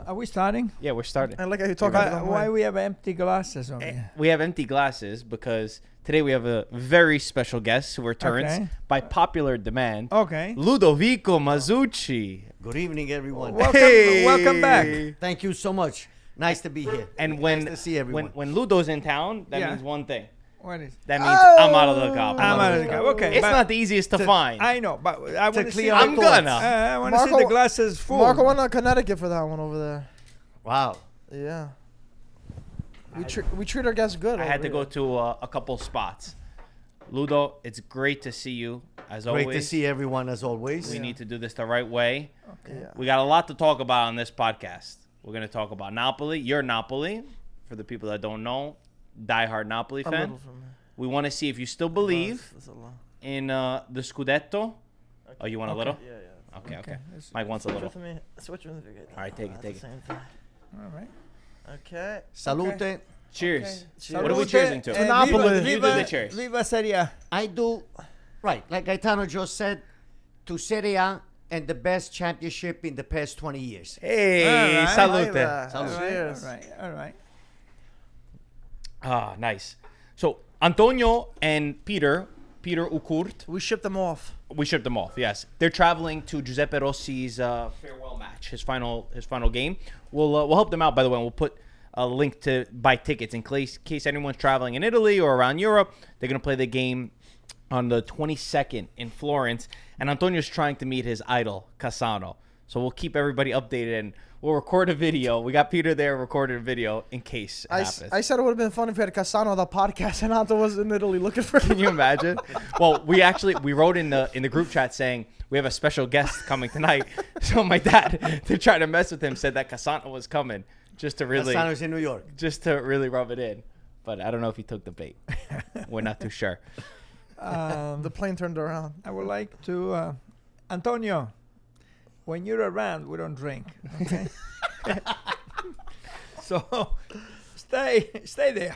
Are we starting? Yeah, we're starting. I like how you talk about it. Why we have empty glasses on here? We have empty glasses because today we have a very special guest who returns by popular demand. Okay. Ludovico Mazzucci. Good evening, everyone. Welcome back. Thank you so much. Nice to be here. And when nice to see everyone. when Ludo's in town, that means one thing. What is? That means I'm out of the cup. I'm out of the cup. Okay. It's not the easiest to find. I know, but I want to see. I'm gonna. I want to see the glasses full. Marco went to Connecticut for that one over there. Wow. Yeah. We treat our guests good. I had to go to a couple spots. Ludo, it's great to see you as always. Great to see everyone as always. We need to do this the right way. Okay. Yeah. We got a lot to talk about on this podcast. We're going to talk about Napoli. You're Napoli. For the people that don't know, diehard Napoli fan. We want to see if you still believe in the Scudetto. Okay. Oh, you want a little? Yeah. Okay. Mike wants a little. Switch with me. All right, take it. All right. Okay. Salute. Okay. Cheers. Cheers. What are we cheersing to? To Napoli. You do the cheers. Viva Serie A. I do, right, like Gaetano just said, to Serie A and the best championship in the past 20 years. Hey, All right. salute. Salute. Cheers. All right. Ah, nice. So, Antonio and Peter Ukurt, We shipped them off. we shipped them off, yes. They're traveling to Giuseppe Rossi's farewell match, his final game. We'll help them out, by the way, and we'll put a link to buy tickets in case anyone's traveling in Italy or around Europe. They're going to play the game on the 22nd in Florence, and Antonio's trying to meet his idol, Cassano. So we'll keep everybody updated, and we'll record a video. We got Peter there, recorded a video in case it happens. I said it would have been fun if we had Cassano on the podcast and Anto was in Italy looking for him. Can you imagine? Well, we wrote in the group chat saying we have a special guest coming tonight. So my dad, to try to mess with him, said that Cassano was coming just to really Cassano's in New York. just to really rub it in. But I don't know if he took the bait. We're not too sure. The plane turned around. I would like to, Antonio. When you're around, we don't drink. Okay. So stay there.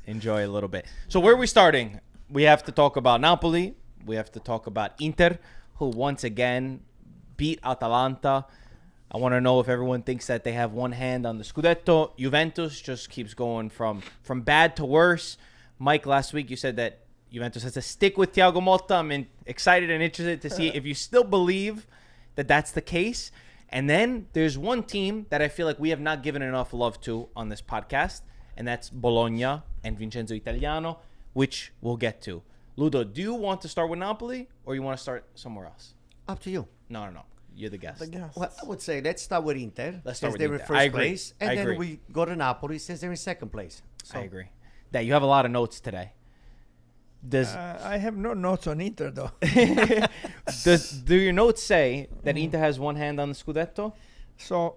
Enjoy a little bit. So where are we starting? We have to talk about Napoli. We have to talk about Inter, who once again beat Atalanta. I want to know if everyone thinks that they have one hand on the Scudetto. Juventus just keeps going from bad to worse. Mike, last week you said that Juventus has to stick with Thiago Motta. I'm excited and interested to see if you still believe that that's the case. And then there's one team that I feel like we have not given enough love to on this podcast, and that's Bologna and Vincenzo Italiano, which we'll get to. Ludo, do you want to start with Napoli or you want to start somewhere else? Up to you. No. You're the guest. Well, I would say let's start with Inter. Let's start since with they're Inter. in I first agree. place. And I then agree. we go to Napoli since they're in second place. So I agree. That you have a lot of notes today. I have no notes on Inter, though. Do your notes say that Inter has one hand on the Scudetto? So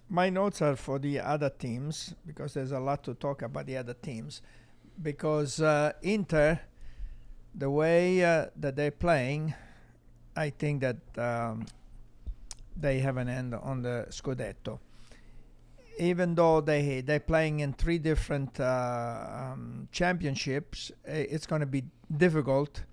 my notes are for the other teams because there's a lot to talk about the other teams. Because Inter, the way that they're playing, I think that they have an hand on the Scudetto. Even though they're playing in three different championships, it's going to be difficult.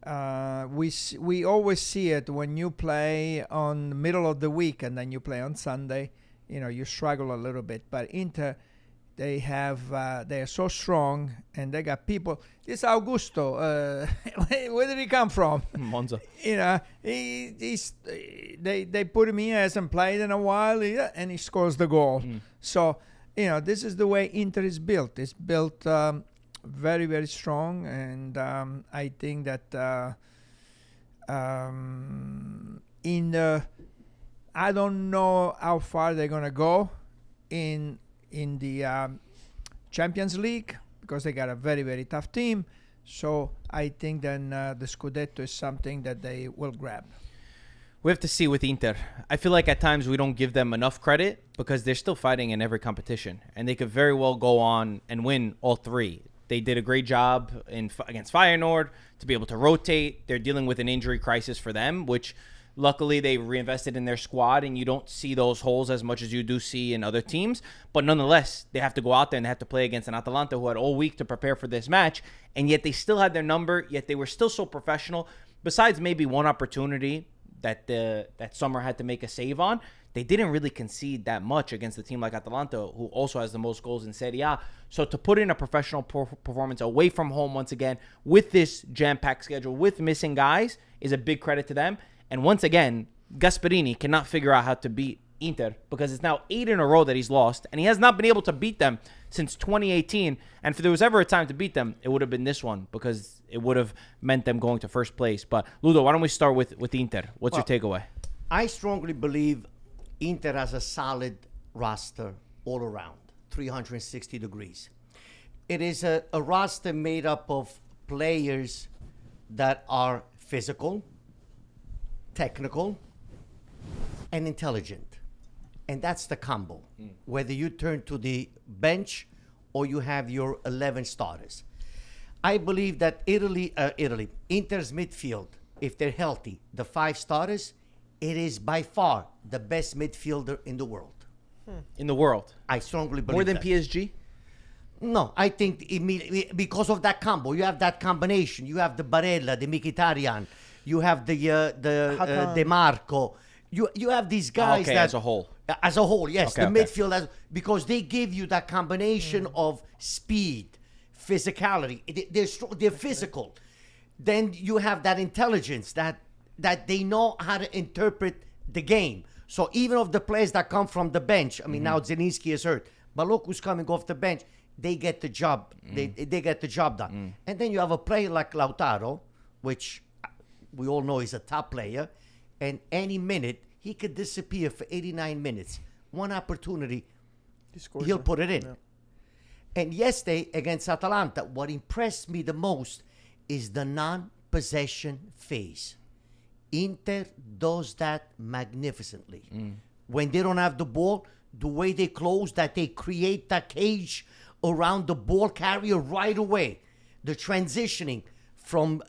We always see it when you play on the middle of the week and then you play on Sunday. You struggle a little bit. But Inter, they're so strong and they got people. This Augusto, where did he come from? Monza. They put him in, hasn't played in a while, and he scores the goal. So, this is the way Inter is built. It's built very, very strong, and I think that I don't know how far they're gonna go in the Champions League because they got a very, very tough team. So I think then the Scudetto is something that they will grab. We have to see with Inter. I feel like at times we don't give them enough credit because they're still fighting in every competition. And they could very well go on and win all three. They did a great job against Feyenoord to be able to rotate. They're dealing with an injury crisis for them, which luckily they reinvested in their squad, and you don't see those holes as much as you do see in other teams. But nonetheless, they have to go out there and they have to play against an Atalanta who had all week to prepare for this match, and yet they still had their number, yet they were still so professional. Besides maybe one opportunity that Sommer had to make a save on, they didn't really concede that much against a team like Atalanta, who also has the most goals in Serie A. So to put in a professional performance away from home once again, with this jam-packed schedule, with missing guys, is a big credit to them. And once again, Gasperini cannot figure out how to beat Inter, because it's now 8 in a row that he's lost, and he has not been able to beat them since 2018. And if there was ever a time to beat them, it would have been this one, because it would have meant them going to first place. But Ludo, why don't we start with Inter? What's your takeaway? I strongly believe Inter has a solid roster all around, 360 degrees. It is a roster made up of players that are physical, technical, and intelligent. And that's the combo, whether you turn to the bench or you have your 11 starters. I believe that Inter's midfield, if they're healthy, the 5 starters, it is by far the best midfielder in the world. In the world? I strongly believe More than that. PSG? No, I think immediately because of that combo. You have that combination. You have the Barella, the Mkhitaryan. You have the De Marco. You have these guys okay, that as a whole. As a whole, yes, Okay, the midfield, because they give you that combination of speed, physicality. They're physical. Then you have that intelligence that they know how to interpret the game. So even of the players that come from the bench, I mean, now Zelinski is hurt, but look who's coming off the bench. They get the job. They get the job done. And then you have a player like Lautaro, which we all know is a top player, and any minute he could disappear for 89 minutes. One opportunity, he'll put it in. Yeah. And yesterday against Atalanta, what impressed me the most is the non-possession phase. Inter does that magnificently. When they don't have the ball, the way they close, that they create that cage around the ball carrier right away. The transitioning from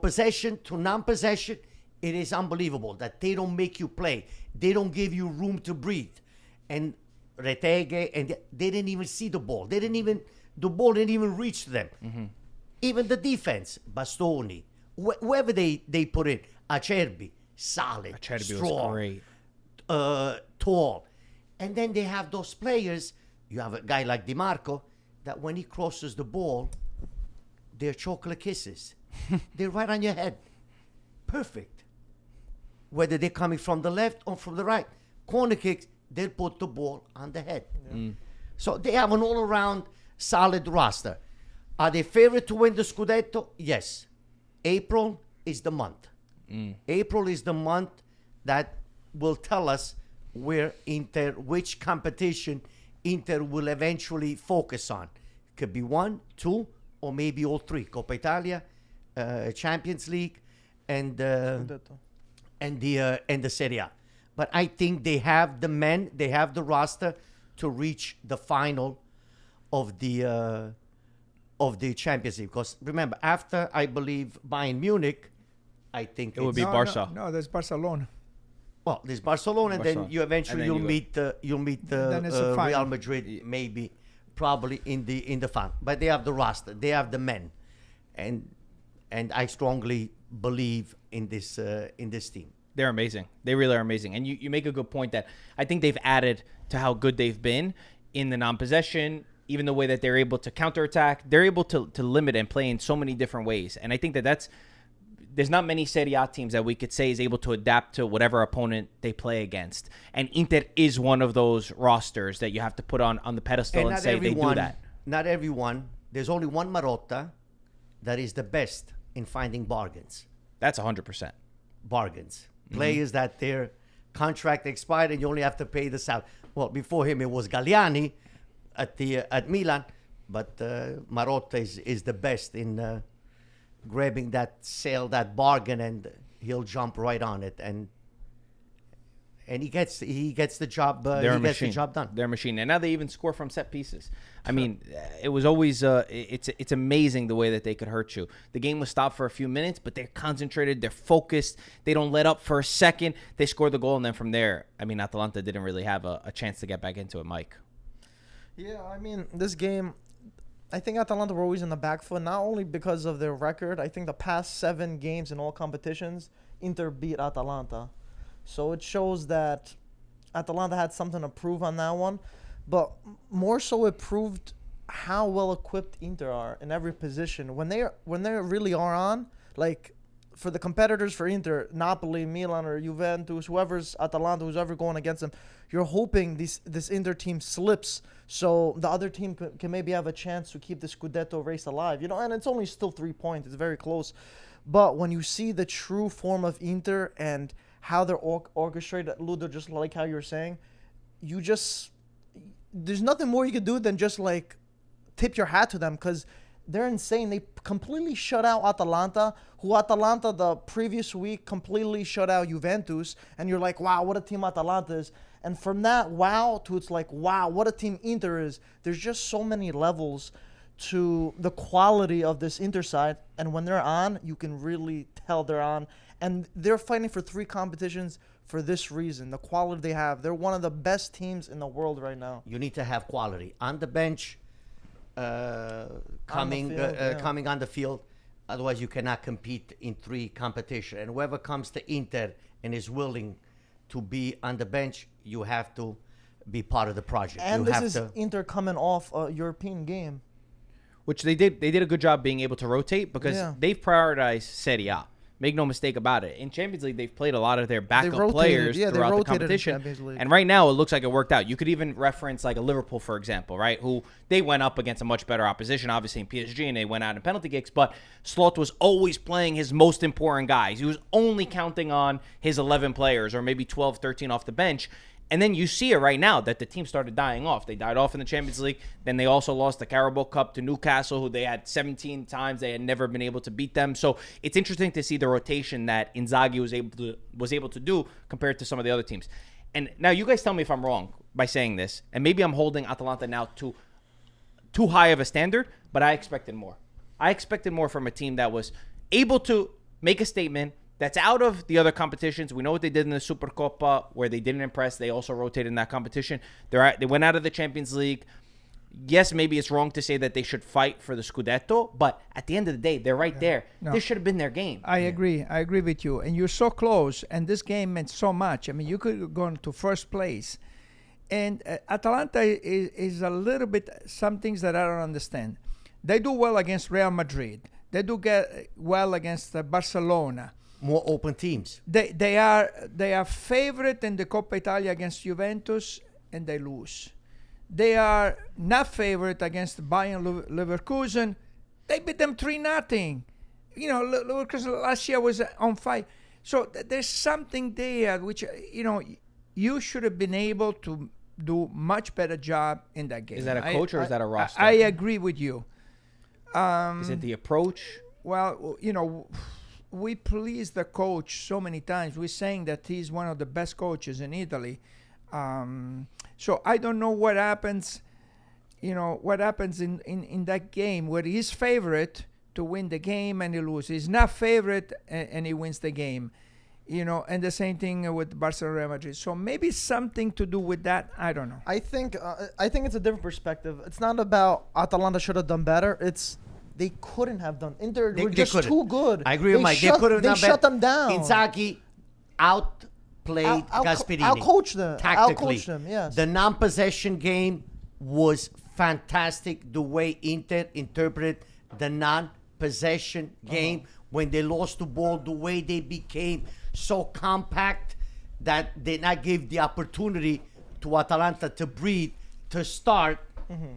possession to non-possession, it is unbelievable that they don't make you play. They don't give you room to breathe. And Retegui, and they didn't even see the ball. The ball didn't even reach them. Even the defense, Bastoni, whoever they put in, Acerbi, solid, Acerbi strong, was great. Tall. And then they have those players. You have a guy like Di Marco that when he crosses the ball, they're chocolate kisses. They're right on your head. Perfect. Whether they're coming from the left or from the right. Corner kicks, they'll put the ball on the head. So they have an all-around solid roster. Are they favorite to win the Scudetto? Yes. April is the month. April is the month that will tell us which competition Inter will eventually focus on. Could be 1, 2, or maybe all 3. Coppa Italia, Champions League, and the Serie A. But I think they have the men, they have the roster to reach the final of the Champions League. Because remember, after I believe Bayern Munich, I think it would be Barca. No, there's Barcelona. Well, there's Barcelona, and then you eventually you'll meet Real Madrid, maybe, probably in the final. But they have the roster, they have the men, and I strongly believe in this team. They're amazing. They really are amazing. And you make a good point that I think they've added to how good they've been in the non-possession, even the way that they're able to counterattack. They're able to limit and play in so many different ways. And I think there's not many Serie A teams that we could say is able to adapt to whatever opponent they play against. And Inter is one of those rosters that you have to put on the pedestal and say they do that. Not everyone. There's only one Marotta that is the best in finding bargains. That's 100%. Bargains. Players that their contract expired and you only have to pay the salary. Well, before him it was Galliani at Milan, but Marotta is the best in grabbing that sale, that bargain, and he'll jump right on it, and he gets the job. Gets the job done. They're a machine, and now they even score from set pieces. I mean, it was always it's amazing the way that they could hurt you. The game was stopped for a few minutes, but they're concentrated, they're focused, they don't let up for a second. They score the goal, and then from there, I mean, Atalanta didn't really have a chance to get back into it. Mike. Yeah, I mean, this game, I think Atalanta were always in the back foot, not only because of their record. I think the past 7 games in all competitions, Inter beat Atalanta. So it shows that Atalanta had something to prove on that one. But more so, it proved how well equipped Inter are in every position. When they really are on, like for the competitors for Inter, Napoli, Milan, or Juventus, whoever's Atalanta, who's ever going against them, you're hoping this Inter team slips so the other team can maybe have a chance to keep the Scudetto race alive. And it's only still 3 points. It's very close. But when you see the true form of Inter and how they're orchestrated, Ludo, just like how you were saying, there's nothing more you could do than just like tip your hat to them, because they're insane. They completely shut out Atalanta, who Atalanta the previous week completely shut out Juventus, and you're like, wow, what a team Atalanta is. And from that wow to it's like, wow, what a team Inter is. There's just so many levels to the quality of this Inter side, and when they're on, you can really tell they're on. And they're fighting for 3 competitions for this reason, the quality they have. They're one of the best teams in the world right now. You need to have quality on the bench, coming on the field. Otherwise, you cannot compete in 3 competition. And whoever comes to Inter and is willing to be on the bench, you have to be part of the project. And this is Inter coming off a European game, which they did. They did a good job being able to rotate because they've prioritized Serie A. Make no mistake about it. In Champions League, they've played a lot of their backup players throughout the competition. And right now, it looks like it worked out. You could even reference like a Liverpool, for example, right? Who they went up against a much better opposition, obviously in PSG, and they went out in penalty kicks. But Slot was always playing his most important guys. He was only counting on his 11 players or maybe 12, 13 off the bench. And then you see it right now that the team started dying off. They died off in the Champions League. Then they also lost the Carabao Cup to Newcastle, who they had 17 times. They had never been able to beat them. So it's interesting to see the rotation that Inzaghi was able to do compared to some of the other teams. And now you guys tell me if I'm wrong by saying this. And maybe I'm holding Atalanta now to too high of a standard, but I expected more. I expected more from a team that was able to make a statement that's out of the other competitions. We know what they did in the Supercoppa, where they didn't impress. They also rotated in that competition. They went out of the Champions League. Yes, maybe it's wrong to say that they should fight for the Scudetto, but at the end of the day, they're right there. No. This should have been their game. I agree. I agree with you. And you're so close, and this game meant so much. I mean, you could go into first place. And Atalanta is a little bit, some things that I don't understand. They do well against Real Madrid. They do get well against Barcelona. More open teams. They are favorite in the Coppa Italia against Juventus, and they lose. They are not favorite against Bayern Leverkusen. They beat them 3-0. Leverkusen last year was on fire. So there's something there which you should have been able to do much better job in that game. Is that a coach or is that a roster? I agree with you. Is it the approach? Well, we please the coach so many times. We're saying that he's one of the best coaches in Italy. So I don't know what happens, what happens in that game where he's favorite to win the game and he loses. He's not favorite and he wins the game. And the same thing with Barcelona Real Madrid. So maybe something to do with that. I don't know. I think it's a different perspective. It's not about Atalanta should have done better. It's they couldn't have done. Inter were just too good. I agree with Mike. They shut them down. Inzaghi outplayed Gasperini. Outcoached them. Tactically. Outcoached them, yes. The non-possession game was fantastic. The way Inter interpreted the non-possession game when they lost the ball, the way they became so compact that they not give the opportunity to Atalanta to breathe, to start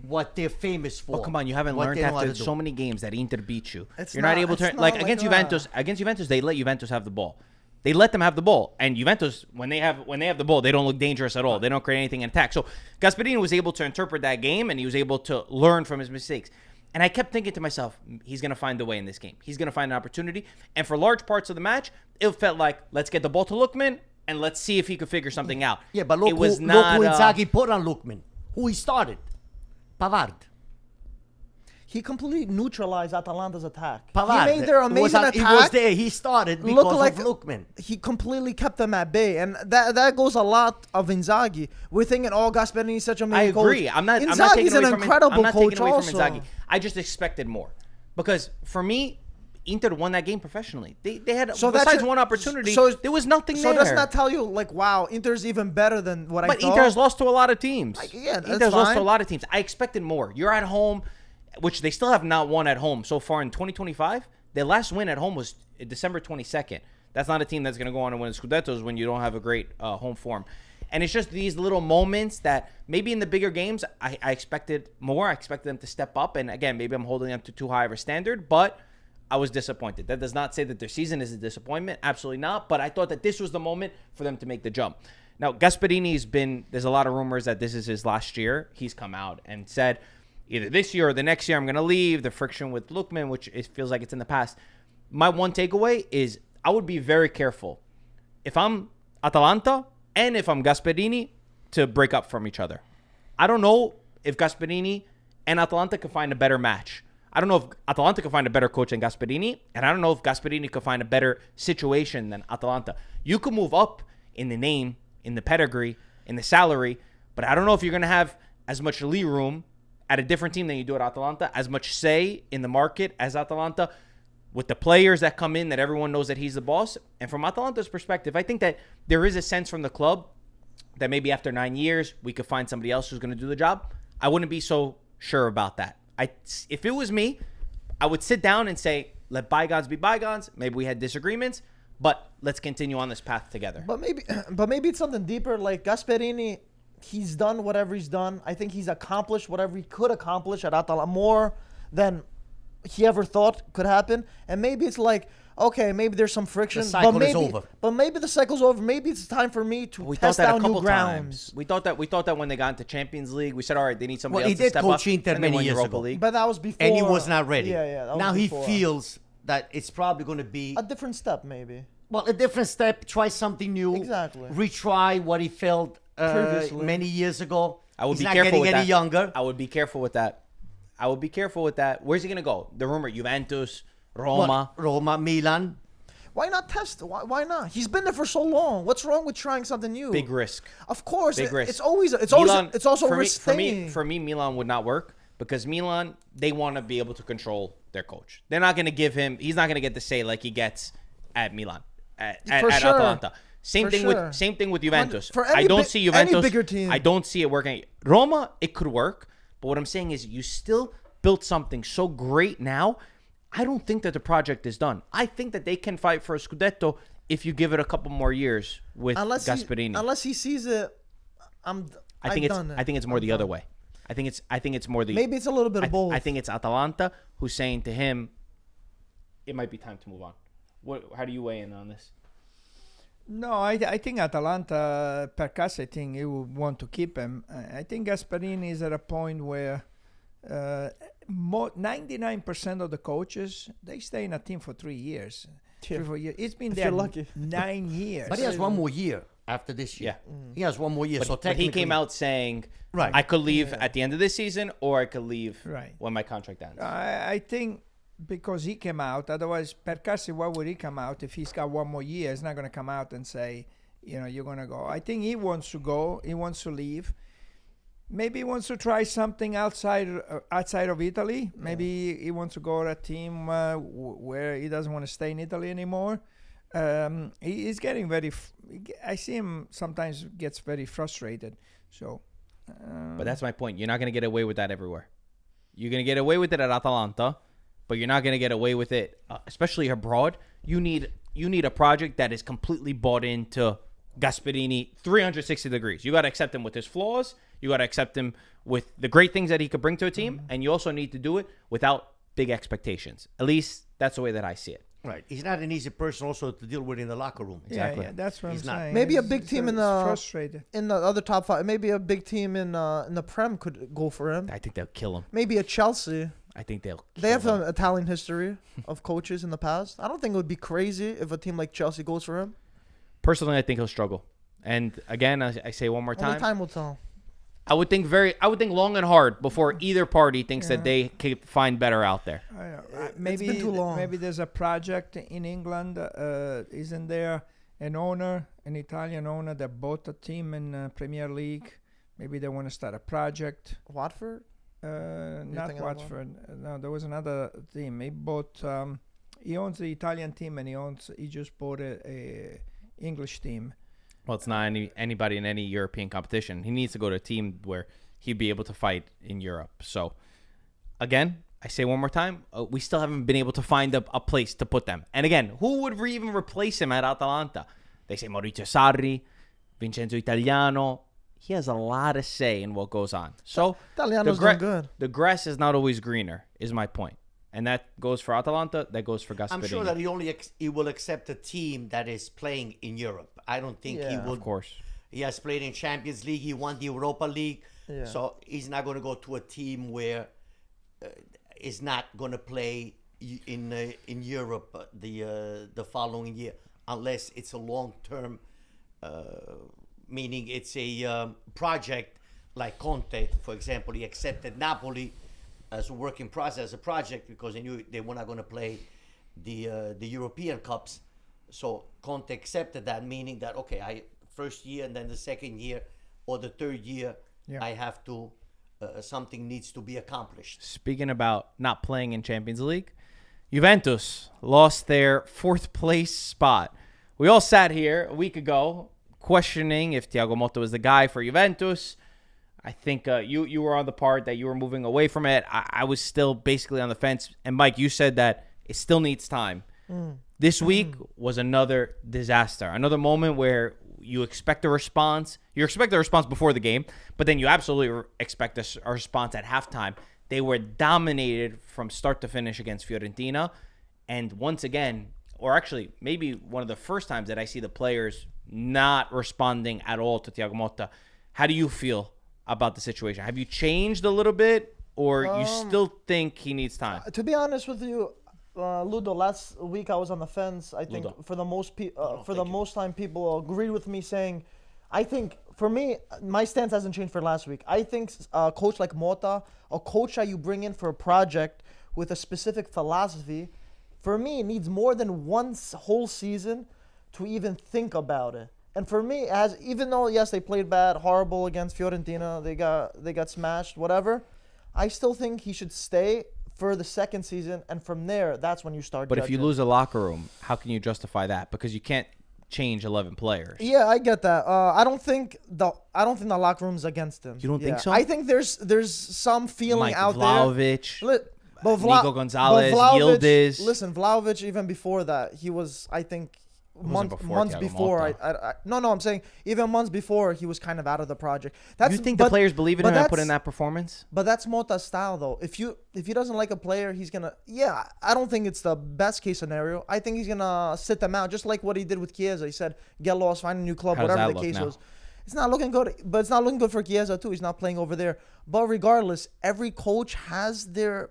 what they're famous for. Oh, come on, you haven't learned after so many games that Inter beat you. You're not able to, against Juventus. Against Juventus, they let Juventus have the ball. They let them have the ball, and Juventus, when they have the ball, they don't look dangerous at all. They don't create anything in attack. So Gasperini was able to interpret that game, and he was able to learn from his mistakes. And I kept thinking to myself, he's going to find a way in this game. He's going to find an opportunity. And for large parts of the match, it felt like, let's get the ball to Lookman, and let's see if he could figure something out. Yeah, but look who Inzaghi put on Lookman. Who he started? Pavard. He completely neutralized Atalanta's attack. Pavard. He made their amazing attack. He was there. He started because of Lookman. He completely kept them at bay. And that goes a lot of Inzaghi. We're thinking, Gasperini is such a amazing coach. I agree. I'm not Inzaghi's taking an incredible coach from also. Inzaghi. I just expected more. Because for me, Inter won that game professionally. They had So besides that's- one opportunity. so- there was nothing So there. doesn't that tell you, like, wow, Inter's even better than what I But thought? Inter has lost to a lot of teams. yeah, that's Inter's lost to a fine. lot of teams. I expected more. You're at home, which they still have not won at home so far in 2025. Their last win at home was December 22nd. That's not a team that's going to go on and win Scudettos when you don't have a great home form. And it's just these little moments that maybe in the bigger games, I expected more. I expected them to step up. And again, maybe I'm holding them to too high of a standard, but I was disappointed. That does not say that their season is a disappointment. Absolutely not. But I thought that this was the moment for them to make the jump. Now, Gasperini's there's a lot of rumors that this is his last year. He's come out and said, either this year or the next year, I'm going to leave. The friction with Lookman, which it feels like it's in the past. My one takeaway is I would be very careful if I'm Atalanta and if I'm Gasperini to break up from each other. I don't know if Gasperini and Atalanta could find a better match. I don't know if Atalanta could find a better coach than Gasperini, and I don't know if Gasperini could find a better situation than Atalanta. You could move up in the name, in the pedigree, in the salary, but I don't know if you're going to have as much lee room at a different team than you do at Atalanta, as much say in the market as Atalanta, with the players that come in that everyone knows that he's the boss. And from Atalanta's perspective, I think that there is a sense from the club that maybe after 9 years, we could find somebody else who's going to do the job. I wouldn't be so sure about that. If it was me, I would sit down and say, let bygones be bygones. Maybe we had disagreements, but let's continue on this path together. But maybe it's something deeper. Like Gasperini, he's done whatever he's done. I think he's accomplished whatever he could accomplish at Atalanta, more than he ever thought could happen. And maybe it's like, okay, maybe there's some friction. The cycle but maybe, is over. But maybe the cycle's over. Maybe it's time for me to We thought test that a out couple new grounds. times. We thought that when they got into Champions League, we said, all right, they need somebody Well, he else to did step coach up. Inter and they many won years Europa ago. League. But that was before. And he was not ready. Yeah. That Now was he before. feels that it's probably going to be A different step, maybe. a different step. Try something new. Exactly. Retry what he felt Previously. many years ago. I would He's be not careful getting with any that. younger. I would be careful with that. Where's he going to go? The rumor, Juventus, Roma. Roma, Milan. Why not test? Why not? He's been there for so long. What's wrong with trying something new? Big risk. Of course, Big risk. it's always Milan, it's also for risk me, for me, Milan would not work because Milan, they want to be able to control their coach. They're not going to give him. He's not going to get the say like he gets at Milan, at For sure. Atalanta. Same For thing sure. with Juventus. For any I don't bi- see Juventus. any bigger team. I don't see it working. Roma, it could work, but what I'm saying is you still built something so great now. I don't think that the project is done. I think that they can fight for a Scudetto if you give it a couple more years with Gasperini. Unless he sees it, I think it's more the other way. I think it's more the Maybe it's a little bit of both. I think it's Atalanta who's saying to him, it might be time to move on. How do you weigh in on this? No, I think Atalanta, Perkas, I think he would want to keep him. I think Gasperini is at a point where 99% of the coaches, they stay in a team for 3 years. Yeah. 3-4 years. It's been If there you're lucky. 9 years. But he has one more year after this year. Yeah. He has one more year. So But he technically, came out saying, Right. I could leave at the end of this season or I could leave Right. when my contract ends. I think because he came out, otherwise Perkassi, why would he come out if he's got one more year? He's not going to come out and say, you're going to go. I think he wants to go. He wants to leave. Maybe he wants to try something outside of Italy. Maybe he wants to go to a team where he doesn't want to stay in Italy anymore. He's getting I see him sometimes gets very frustrated. So, But that's my point. You're not going to get away with that everywhere. You're going to get away with it at Atalanta, but you're not going to get away with it, especially abroad. You need a project that is completely bought into Gasperini 360 degrees. You got to accept him with his flaws. You got to accept him with the great things that he could bring to a team. And you also need to do it without big expectations. At least that's the way that I see it. right. He's not an easy person also to deal with in the locker room. Exactly. yeah, that's what He's I'm not. saying. Maybe a He's- big he's team in he's the- frustrated. in the other top five. Maybe a big team in the Prem could go for him. I think they'll kill him. Maybe a Chelsea. I think they'll kill They have him. an Italian history of coaches in the past. I don't think it would be crazy if a team like Chelsea goes for him. Personally, I think he'll struggle. And again, I say one more Only time. time will tell. I would think long and hard before either party thinks that they can find better out there. Maybe been too long. Maybe there's a project in England. Isn't there an Italian owner that bought a team in Premier League? Maybe they want to start a project. Watford? Not thinking of Watford. No, there was another team. He bought He owns the Italian team, and he just bought a English team. Well, it's not anybody in any European competition. He needs to go to a team where he'd be able to fight in Europe. So, again, I say one more time, we still haven't been able to find a place to put them. And again, who would even replace him at Atalanta? They say Maurizio Sarri, Vincenzo Italiano. He has a lot of say in what goes on. So, Italiano's doing good. The grass is not always greener, is my point. And that goes for Atalanta. That goes for Gasperini. I'm sure that he will accept a team that is playing in Europe. I don't think he will. Of course. He has played in Champions League. He won the Europa League. Yeah. So he's not going to go to a team where is not going to play in Europe the following year, unless it's a long-term, meaning it's a project like Conte, for example. He accepted Napoli as a work in process, as a project, because they knew they were not going to play the European Cups. So Conte accepted that, meaning that, okay, first year and then the second year or the third year, I have to, something needs to be accomplished. Speaking about not playing in Champions League, Juventus lost their 4th place spot. We all sat here a week ago questioning if Thiago Motta was the guy for Juventus. I think you were on the part that you were moving away from it. I was still basically on the fence. And Mike, you said that it still needs time. This week was another disaster. Another moment where you expect a response. You expect a response before the game, but then you absolutely expect a response at halftime. They were dominated from start to finish against Fiorentina. And once again, or actually maybe one of the first times that I see the players not responding at all to Thiago Motta. How do you feel about the situation? Have you changed a little bit, or you still think he needs time? To be honest with you, Ludo, last week I was on the fence. I think Ludo. for the most time people agreed with me, saying, I think for me my stance hasn't changed for last week. I think a coach like Motta, a coach that you bring in for a project with a specific philosophy, for me needs more than one whole season to even think about it. And for me, even though yes they played bad, horrible against Fiorentina, they got smashed, whatever, I still think he should stay for the second season, and from there, that's when you start. But if you judging. lose a locker room, how can you justify that? Because you can't change 11 players. Yeah, I get that. I don't think the locker room's against him. You don't think so? I think there's some feeling Mike out Vlahovic, there. Nico Gonzalez, Yildiz. Listen, Vlahovic, even before that, he was, I think, months Thiago before. Motta. I'm saying even months before, he was kind of out of the project. You think the players believe in him and put in that performance? But that's Motta's style, though. If he doesn't like a player, he's gonna. Yeah, I don't think it's the best case scenario. I think he's gonna sit them out, just like what he did with Chiesa. He said, "Get lost, find a new club, How does whatever that the case look now? was." It's not looking good, but it's not looking good for Chiesa too. He's not playing over there. But regardless, every coach has their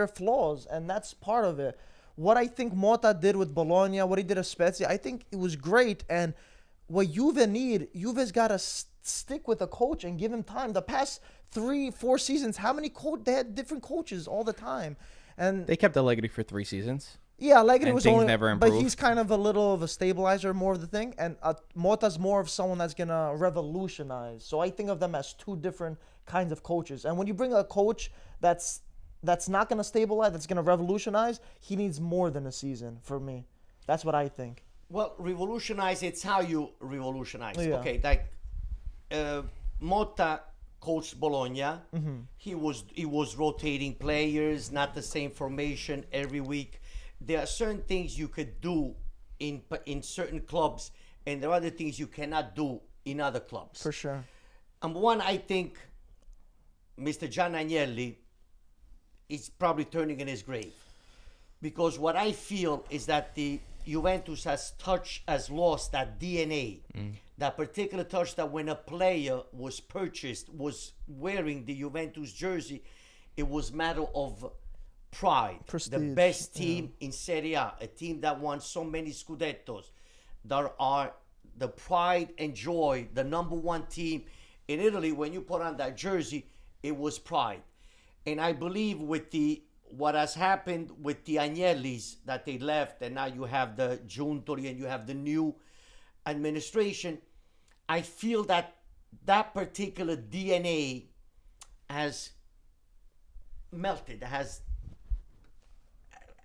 flaws, and that's part of it. What I think Motta did with Bologna, what he did at Spezia, I think it was great. And what Juve's got to stick with a coach and give him time. The past 3-4 seasons, how many they had different coaches all the time, and They kept Allegri for 3 seasons. yeah, Allegri And was things only, never but improved. he's kind of a little of a stabilizer, more of the thing, and Motta's more of someone that's gonna revolutionize. So I think of them as 2 different kinds of coaches. And when you bring a coach that's not going to stabilize, that's going to revolutionize, he needs more than a season for me. That's what I think. Well, revolutionize, it's how you revolutionize. Yeah. Okay, like Motta coached Bologna. He was rotating players, not the same formation every week. There are certain things you could do in certain clubs, and there are other things you cannot do in other clubs. For sure. One, I think Mr. Gian Agnelli is probably turning in his grave, because what I feel is that the Juventus has lost that DNA, that particular touch that when a player was purchased, was wearing the Juventus jersey, it was matter of pride. Prestige, The best team in Serie A, a team that won so many Scudettos, that are the pride and joy, the number 1 team in Italy. When you put on that jersey, it was pride. And I believe with what has happened with the Agnellis, that they left, and now you have the Giuntoli and you have the new administration, I feel that particular DNA has melted, has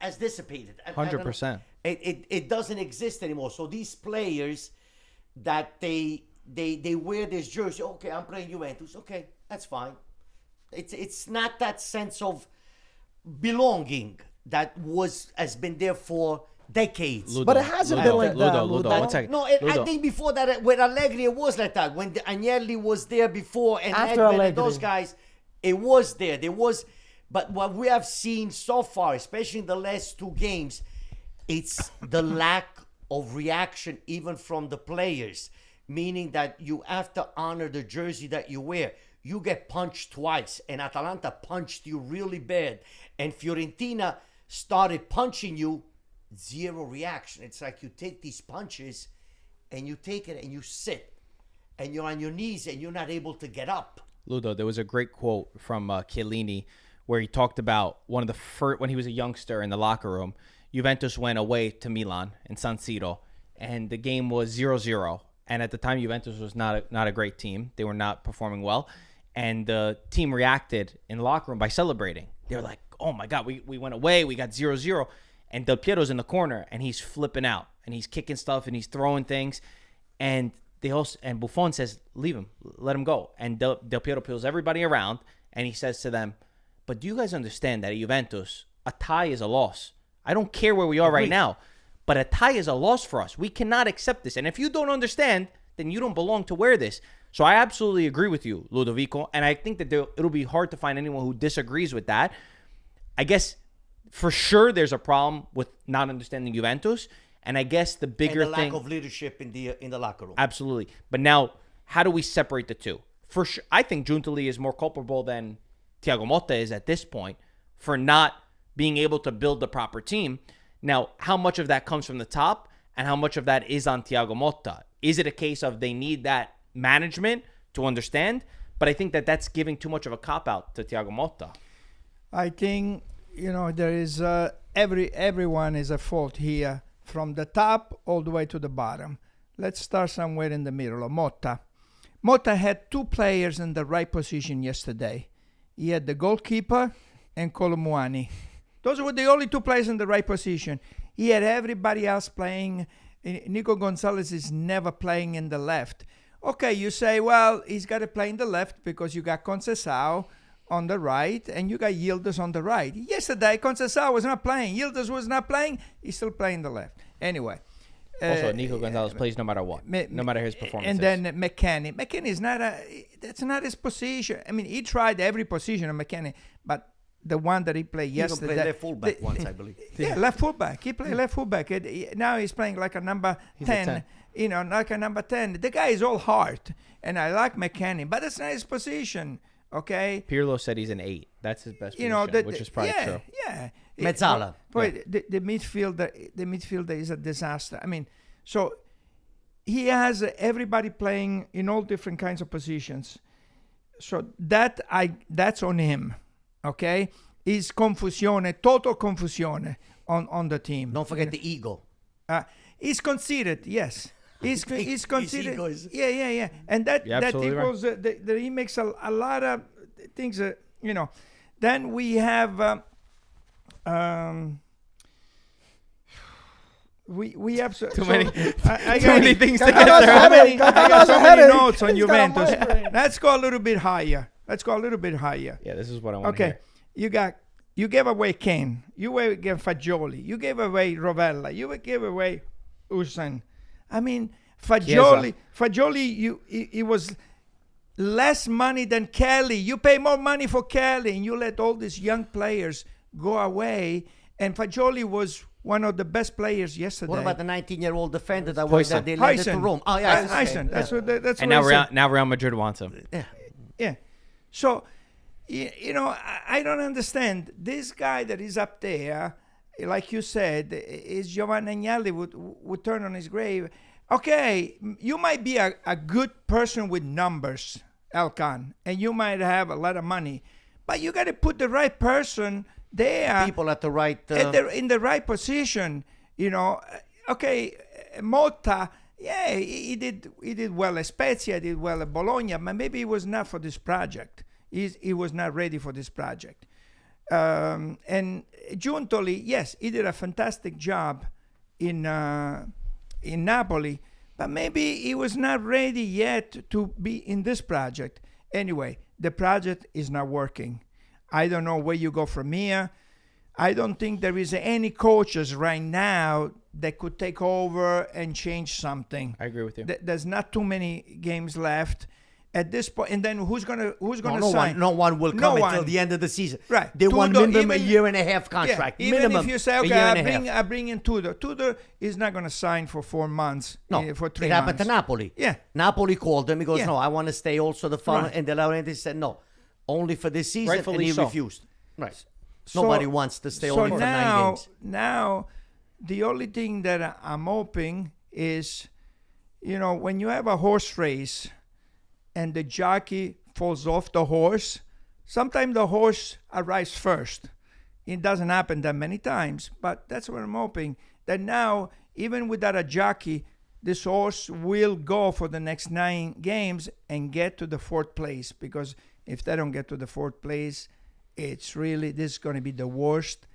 has dissipated. 100%. It doesn't exist anymore. So these players that they wear this jersey. Okay, I'm playing Juventus. Okay, that's fine. It's not that sense of belonging that has been there for decades. Ludo, But it hasn't Ludo, been like Ludo, that, Ludo, Ludo. one second. No, Ludo. I think before that, with Allegri, it was like that. When Agnelli was there before, and After Edvin and Allegri. those guys, it was there. There was, but what we have seen so far, especially in the last two games, it's the lack of reaction even from the players. Meaning that you have to honor the jersey that you wear. You get punched twice, and Atalanta punched you really bad, and Fiorentina started punching you. Zero reaction. It's like you take these punches and you take it and you sit and you're on your knees and you're not able to get up. Ludo, there was a great quote from Chiellini where he talked about one of the first, when he was a youngster in the locker room, Juventus went away to Milan in San Siro, and the game was 0-0. And at the time, Juventus was not a great team. They were not performing well. And the team reacted in the locker room by celebrating. They were like, oh my God, we went away. We got 0-0. And Del Piero's in the corner, and he's flipping out, and he's kicking stuff, and he's throwing things. And Buffon says, leave him, let him go. And Del Piero pulls everybody around, and he says to them, but do you guys understand that at Juventus, a tie is a loss? I don't care where we are right now, but a tie is a loss for us. We cannot accept this. And if you don't understand, then you don't belong to wear this. So I absolutely agree with you, Ludovico, and I think that it'll be hard to find anyone who disagrees with that. I guess for sure there's a problem with not understanding Juventus, and I guess the bigger and the thing, lack of leadership in the locker room. Absolutely. But now, how do we separate the two? For sure, I think Giuntoli is more culpable than Thiago Motta is at this point for not being able to build the proper team. Now, how much of that comes from the top and how much of that is on Thiago Motta? Is it a case of they need that management to understand? But I think that that's giving too much of a cop-out to Thiago Motta. I think, there is everyone is at fault here, from the top all the way to the bottom. Let's start somewhere in the middle. Motta had two players in the right position yesterday. He had the goalkeeper and Colomwani. Those were the only two players in the right position. He had everybody else playing. Nico Gonzalez is never playing in the left. Okay, you say, well, he's got to play in the left because you got Conceição on the right and you got Yildiz on the right. Yesterday, Conceição was not playing. Yildiz was not playing. He's still playing the left. Anyway. Also, Nico Gonzalez plays no matter what, no matter his performance. And then McKennie. McKennie is that's not his position. I mean, he tried every position of McKennie, but the one that he played yesterday. He played left fullback once, I believe. Yeah, left fullback. He played left fullback. Now he's playing like a number 10. Like a number 10. The guy is all heart, and I like McKennie, but that's not his position. Okay. Pirlo said he's an 8. That's his best position, which is probably true. Yeah. Mezzala. The midfielder is a disaster. I mean, so he has everybody playing in all different kinds of positions. So that's on him. Okay, is confusione, total confusione on the team. Don't forget the ego. He's conceited, yes. He's conceited. Yeah. And that equals right. He makes a lot of things. Then we have we have too many things to get there. I got so many notes on Juventus. Let's go a little bit higher. Yeah, this is what I want to hear. Okay, you gave away Kane. You gave Fagioli. You gave away Rovella. You gave away Oozing. I mean, Fagioli, he was less money than Kelly. You pay more money for Kelly, and you let all these young players go away. And Fagioli was one of the best players yesterday. What about the 19-year-old defender that they led to Rome? Oh, yeah. Heisen. That's and now Real Madrid wants him. Yeah. So, I don't understand. This guy that is up there, like you said, is Giovanni Agnelli would turn on his grave. Okay, you might be a good person with numbers, Elkan, and you might have a lot of money, but you got to put the right person there. People at the right... in the right position, Okay, Motta... Yeah, he did well at Spezia, did well at Bologna, but maybe he was not for this project. He was not ready for this project. And Giuntoli, yes, he did a fantastic job in Napoli, but maybe he was not ready yet to be in this project. Anyway, the project is not working. I don't know where you go from here. I don't think there is any coaches right now that could take over and change something. I agree with you. There's not too many games left at this point. And then who's gonna no sign? no one will come until the end of the season. Right. They want minimum a even- year and a half contract. Yeah, even minimum if you say, a okay, year and a half. I bring in Tudor. Tudor is not going to sign for 4 months. No, For 3 it months. happened to Napoli. Yeah. Napoli called him. He goes, Yeah. no, I want to stay also the following. Right. And De Laurentiis said, no, only for this season. Rightfully and he so. refused. Right. So- Nobody wants to stay only for 9 games. Now, the only thing that I'm hoping is, when you have a horse race and the jockey falls off the horse, sometimes the horse arrives first. It doesn't happen that many times, but that's what I'm hoping. That now, even without a jockey, this horse will go for the next 9 games and get to the 4th place. Because if they don't get to the 4th place, this is going to be the worst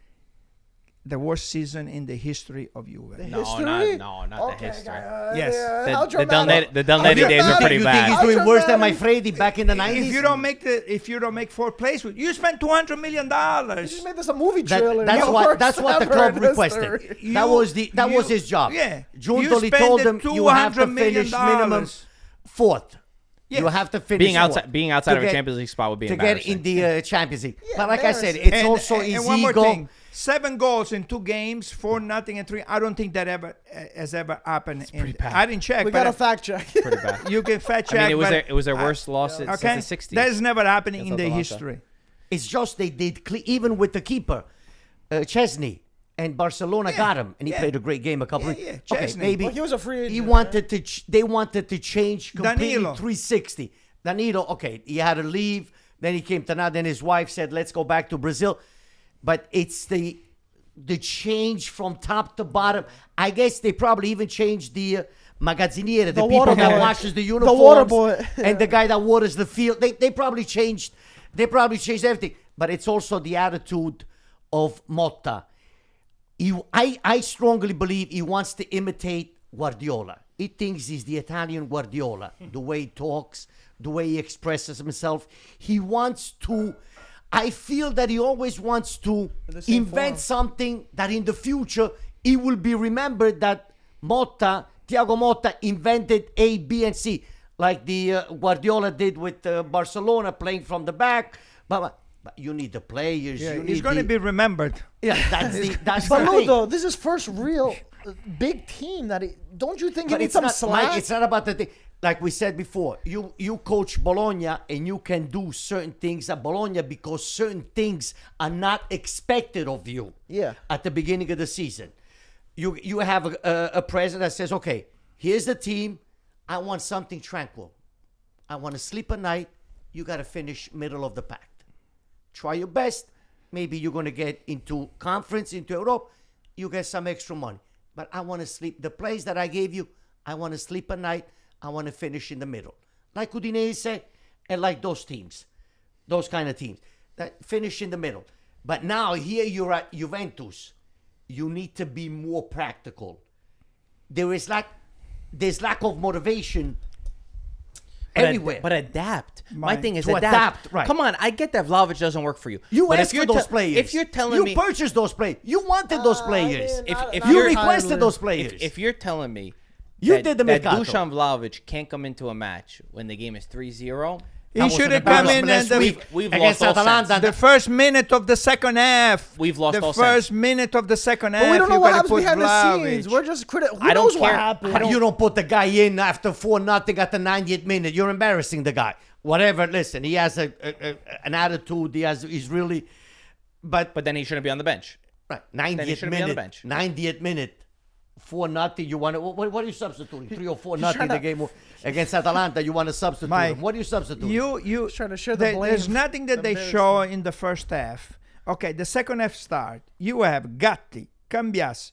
season in the history of Juve. History? not the history. Yes. How The dramatic. Del Neri days are pretty You think he's bad. doing worse than my Freddy back in the 90s? If you don't make 4th place, you spend $200 million. You just made this a movie trailer. That's what the club Ever in requested. history. That was his job. Yeah. Giuntoli You told spend him you have to $200 million. finish minimum 4th. Yes. You have to finish Being outside to of a get- Champions League spot would be to get embarrassing. in the Champions League. Yeah, But like I said, embarrassing. it's also his and one more ego. thing. 7 goals in 2 games, 4-0 and 3. I don't think that has ever happened. pretty bad. I didn't check. We but got a fact check. Pretty bad. You can fact check. I mean, but it was their worst loss since okay, the 60s. that is never happening in Against the Atalanta. history. It's just they did even with the keeper, Chesney, and Barcelona got him, and he yeah. played a great game a couple. Yeah, of yeah, Okay, Chesney. maybe Well, he was a free agent. he wanted to. They wanted to change completely Danilo. 360. Danilo, okay, he had to leave. Then he came to now. Then his wife said, "Let's go back to Brazil." But it's the change from top to bottom. I guess they probably even changed the magazziniere, the people water that boy. washes the The uniforms, water boy. and the guy that waters the field. They probably changed. They probably changed everything. But it's also the attitude of Motta. I strongly believe he wants to imitate Guardiola. He thinks he's the Italian Guardiola. The way he talks, the way he expresses himself. He wants to. I feel that he always wants to The same invent form. something that in the future he will be remembered that Thiago Motta invented A, B, and C, like the Guardiola did with Barcelona, playing from the back. But you need the players. Yeah, you he's need going to the- be remembered. Yeah, that's But the thing. Ludo, this is first real big team that don't you think he But needs it's some not, slack? Mike, it's not about the thing. Like we said before, you coach Bologna and you can do certain things at Bologna because certain things are not expected of you. Yeah. At the beginning of the season, you have a president that says, "Okay, here's the team. I want something tranquil. I want to sleep at night. You got to finish middle of the pack. Try your best. Maybe you're going to get into conference, into Europe. You get some extra money. But I want to sleep. The place that I gave you, I want to sleep at night. I want to finish in the middle. Like Udinese and like those teams. Those kind of teams. That finish in the middle. But now here you're at Juventus. You need to be more practical. There's lack of motivation everywhere. But adapt. My thing is To adapt, right. Come on, I get that Vlahovic doesn't work for you. You but asked for those players. If you're telling you me, purchased those players. You wanted those players. if You you're- requested those players. if you're telling me You that, did the that mercato. Dusan Vlahovic can't come into a match when the game is 3-0, He should have come in and we've against lost all Atalanta. sense. the first minute of the second half. We've lost the all first sense. minute of the second half. But we don't know you what gotta happens put behind the Vlahovic. scenes. We're just critical. Who I don't knows what care. happened? You don't put the guy in after 4-0 at the 90th minute. You're embarrassing the guy. Whatever. Listen, he has an attitude. He's really. But But then he shouldn't be on the bench. right, he 90th shouldn't be on the minute. bench. 90th minute. 4-0. You want to? What are you substituting? 3 or 4-0 trying the to- game against Atalanta. You want to substitute Mike, him. What do you substitute? You trying to share the blame. There's nothing that The they Bears. show in the first half. Okay, the second half start. You have Gatti, Cambias,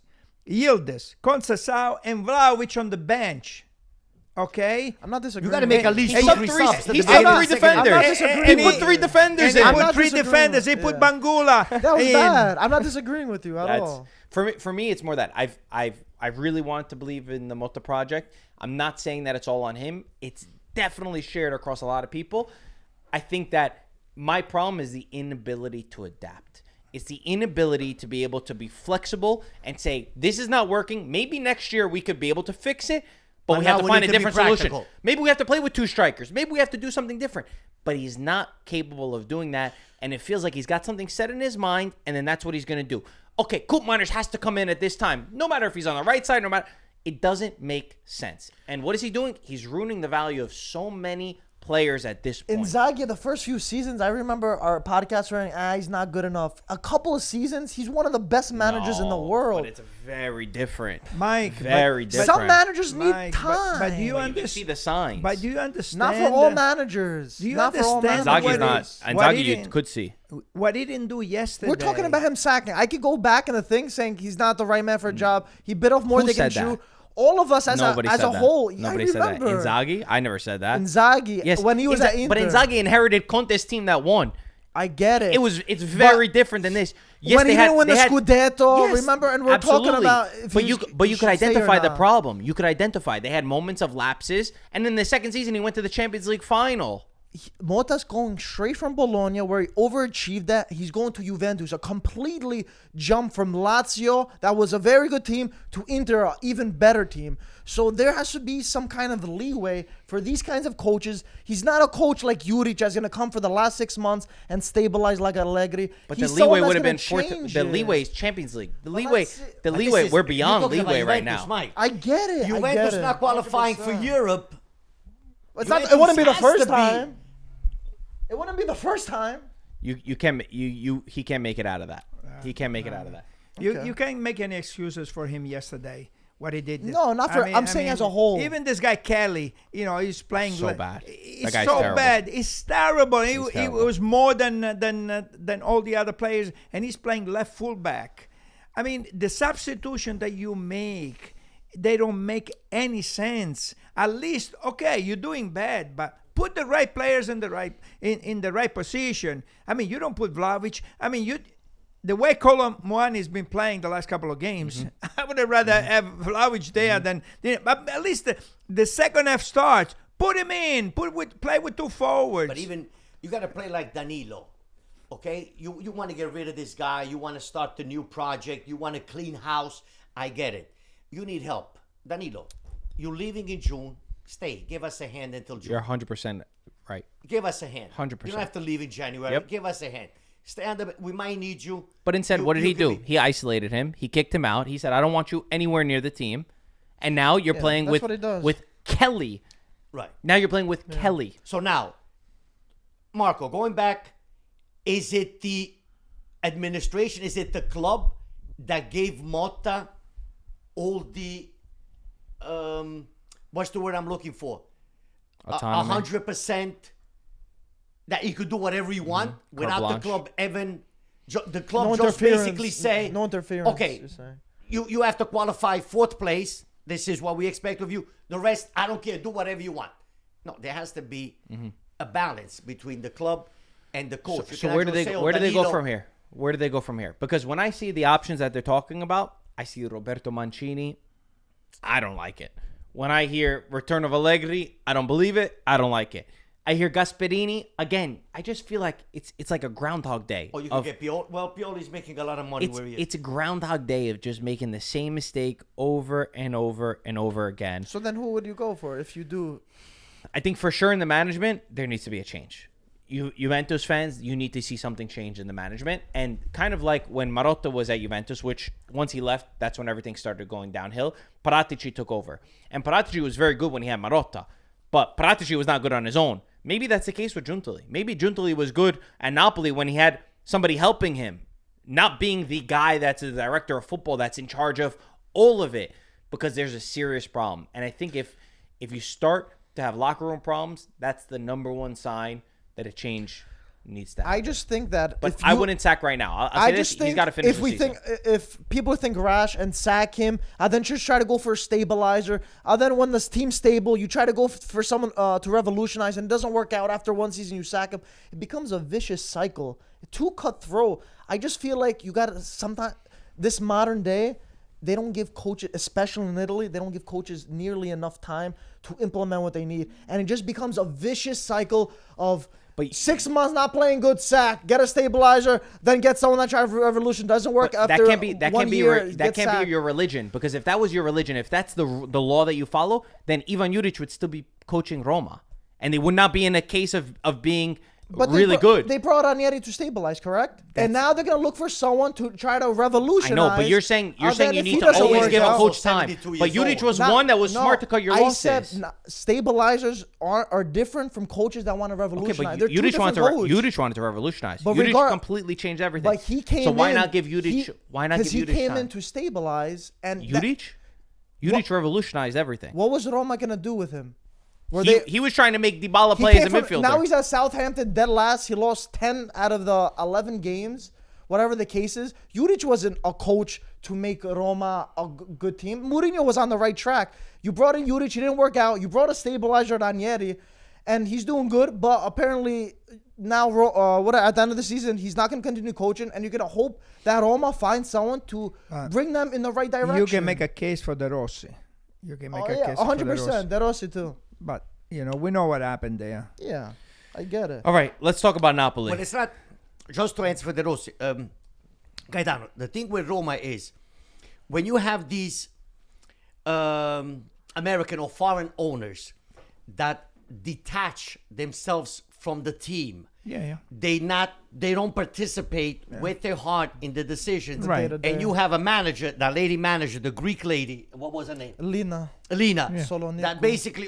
Yildiz, Conceição, and Vlahovic on the bench. Okay? I'm not disagreeing. You got to make at least He two, subbed three three. subs. He at the subbed beginning. three I'm not defenders. disagreeing. He put three defenders He in. I'm put not three disagreeing defenders. He with- put yeah. Bangula. That was in. bad. I'm not disagreeing with you at That's all. for me. It's more that I really want to believe in the Motta project. I'm not saying that it's all on him. It's definitely shared across a lot of people. I think that my problem is the inability to adapt. It's the inability to be able to be flexible and say, this is not working. Maybe next year we could be able to fix it, but But we have now to we find need a to be different solution. practical. Maybe we have to play with two strikers. Maybe we have to do something different. But he's not capable of doing that, and it feels like he's got something set in his mind, and then that's what he's going to do. Okay, Koop Miners has to come in at this time, no matter if he's on the right side, no matter. It doesn't make sense. And what is he doing? He's ruining the value of so many players at this point. Inzaghi, the first few seasons, I remember our podcast saying, he's not good enough. A couple of seasons, he's one of the best managers in the No, world. But it's very different. Mike, Very but- different. Some managers need Mike, time. but do you But you can see the signs. But do you understand? Not for all managers. Do you Not for all understand managers. Inzaghi's what not. is- what Inzaghi he you didn't- could see. What he didn't do yesterday. We're talking about him sacking. I could go back in the thing saying he's not the right man for a job. He bit off more Who than he can said that? chew. All of us as Nobody a said that. whole. Nobody I said that. remember. Inzaghi? I never said that. Inzaghi, Yes, when he was at Inter. But Inzaghi inherited Conte's team that won. I get it. It's very different than this. Yes, when they he had, didn't win they the had, Scudetto, Yes, remember? And we're absolutely. talking about if but he you was- but you he could should stay or identify the not. problem. You could identify they had moments of lapses, and in the second season he went to the Champions League final. Motta's going straight from Bologna, where he overachieved that. He's going to Juventus, a completely jump from Lazio, that was a very good team, to Inter, an even better team. So there has to be some kind of leeway for these kinds of coaches. He's not a coach like Juric that's going to come for the last 6 months and stabilize like Allegri. But He's the leeway someone that's would have gonna been fourth. change The it. leeway is Champions League. The Well, leeway, that's it. the But this leeway. is- We're you're beyond talking about leeway right Juventus, now. Mike. I get it. I get Juventus it. not qualifying for 100%. Europe. It's not, it Juventus wouldn't be the has first to be. time. It wouldn't be the first time. You can't he can't make it out of that. He can't make it out of that. Okay. You can't make any excuses for him yesterday. What he did. No, not for- I'm saying as a whole. Even this guy Kelly, he's playing So bad. It's That guy's so terrible. bad. It's terrible. He's He terrible. was more than all the other players, and he's playing left fullback. I mean, the substitution that you make, they don't make any sense. At least, okay, you're doing bad, but put the right players in the right position. I mean, you don't put Vlahovic. I mean, the way Colomwani has been playing the last couple of games, I would have rather have Vlahovic there than. But at least the second half starts. Put him in. Play with two forwards. But even you got to play like Danilo, okay? You want to get rid of this guy. You want to start the new project. You want to clean house. I get it. You need help, Danilo. You're leaving in June. Stay. Give us a hand until June. You're 100% right. Give us a hand. 100%. You don't have to leave in January. Yep. Give us a hand. Stay on the. We might need you. But instead, what did he can do? be- He isolated him. He kicked him out. He said, "I don't want you anywhere near the team." And now you're playing that's with what he does. Kelly. Right. Now you're playing with Kelly. So now, Marco, going back, is it the administration? Is it the club that gave Motta all the what's the word I'm looking for? Autonomy. 100% that he could do whatever he want without blanche. the club even. The club No just interference. basically say, No interference, Okay, you're saying. you have to qualify fourth place. This is what we expect of you. The rest, I don't care. Do whatever you want. No, there has to be a balance between the club and the coach. You So cannot where do just they say, where do they go Danilo- from here? Where do they go from here? Because when I see the options that they're talking about, I see Roberto Mancini. I don't like it. When I hear return of Allegri, I don't believe it. I don't like it. I hear Gasperini again. I just feel like it's like a Groundhog Day. Oh, you can get Pioli. Well, Pioli's making a lot of money it's, where he is. it's a Groundhog Day of just making the same mistake over and over and over again. So then who would you go for if you do? I think for sure in the management, there needs to be a change. Juventus fans, you need to see something change in the management. And kind of like when Marotta was at Juventus, which once he left, that's when everything started going downhill. Paratici took over. And Paratici was very good when he had Marotta. But Paratici was not good on his own. Maybe that's the case with Giuntoli. Maybe Giuntoli was good at Napoli when he had somebody helping him, not being the guy that's the director of football that's in charge of all of it, because there's a serious problem. And I think if you start to have locker room problems, that's the number one sign that a change needs to happen. I just think that. But if I you- wouldn't sack right now. I'll I say just this, think he's got to finish if the we season. think if people think rash and sack him, and then just try to go for a stabilizer, and then when this team's stable, you try to go for someone to revolutionize, and it doesn't work out after one season, you sack him. It becomes a vicious cycle. Too cutthroat. I just feel like you got to sometimes this modern day. They don't give coaches, especially in Italy, they don't give coaches nearly enough time to implement what they need. And it just becomes a vicious cycle of 6 months not playing good, sack, get a stabilizer, then get someone that tries revolution. Doesn't work But after that one can't be year, that get can't sacked. be your religion, because if that was your religion, if that's the law that you follow, then Ivan Juric would still be coaching Roma, and they would not be in a case of being really good. They brought Ranieri to stabilize, correct? And now they're gonna look for someone to try to revolutionize. I know, but you're saying And then you if need he to doesn't always work give a out- coach time. 72 But years Juric old. was Not- one that was no, smart to cut your I losses. said stabilizers are different from coaches that want to Okay, revolutionize. but They're two Juric wanted different coaches. Juric wanted to revolutionize. But Juric completely changed everything. But he came so why in, not give Juric? Why not give Because he Juric came time? in to stabilize. And Juric revolutionized everything. what was Roma gonna do with him? He was trying to make Dybala He play as a came from- midfielder. Now he's at Southampton, dead last. He lost 10 out of the 11 games, whatever the case is. Juric wasn't a coach to make Roma a good team. Mourinho was on the right track. You brought in Juric, he didn't work out. You brought a stabilizer, Ranieri, and he's doing good. But apparently now, at the end of the season, he's not going to continue coaching, and you're going to hope that Roma finds someone to bring them in the right direction. You can make a case for De Rossi. You can make a case for 100%. De Rossi too. But, we know what happened there. Yeah, I get it. All right, let's talk about Napoli. But it's not just to answer for De Rossi. Gaetano, the thing with Roma is when you have these American or foreign owners that detach themselves from the team. Yeah. They don't participate with their heart in the decisions. Right. And you have a manager, that lady manager, the Greek lady, what was her name? Lina. Alina. Solonico. That basically,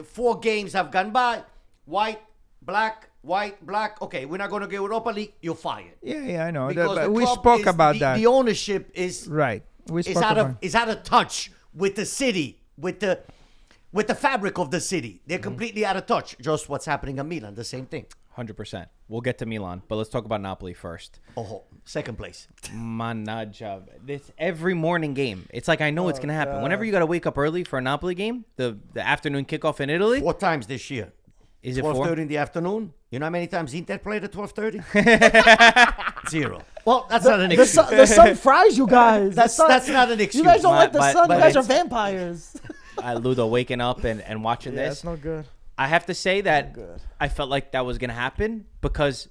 4 games have gone by, white, black. Okay, we're not going to get Europa League. You're fired. Yeah, I know. Because the We club spoke about that. The ownership is Right. We is spoke about out of touch with the city, with the fabric of the city. They're completely out of touch. Just what's happening in Milan, the same thing. 100%. We'll get to Milan, but let's talk about Napoli first. Oh, second place. Mannaggia. This every morning game. It's like I know it's gonna happen. Whenever you gotta wake up early for a Napoli game, the afternoon kickoff in Italy. 4 times this year. Is it 4? 12:30 in the afternoon. You know how many times Inter played at 12:30? 0. Well, that's not an The excuse. sun, the sun fries you guys. That's not an excuse. You guys don't like the But- sun. but You guys are it's- vampires. Ludo waking up and watching Yeah, this. it's not good. I have to say that good. I felt like that was going to happen because,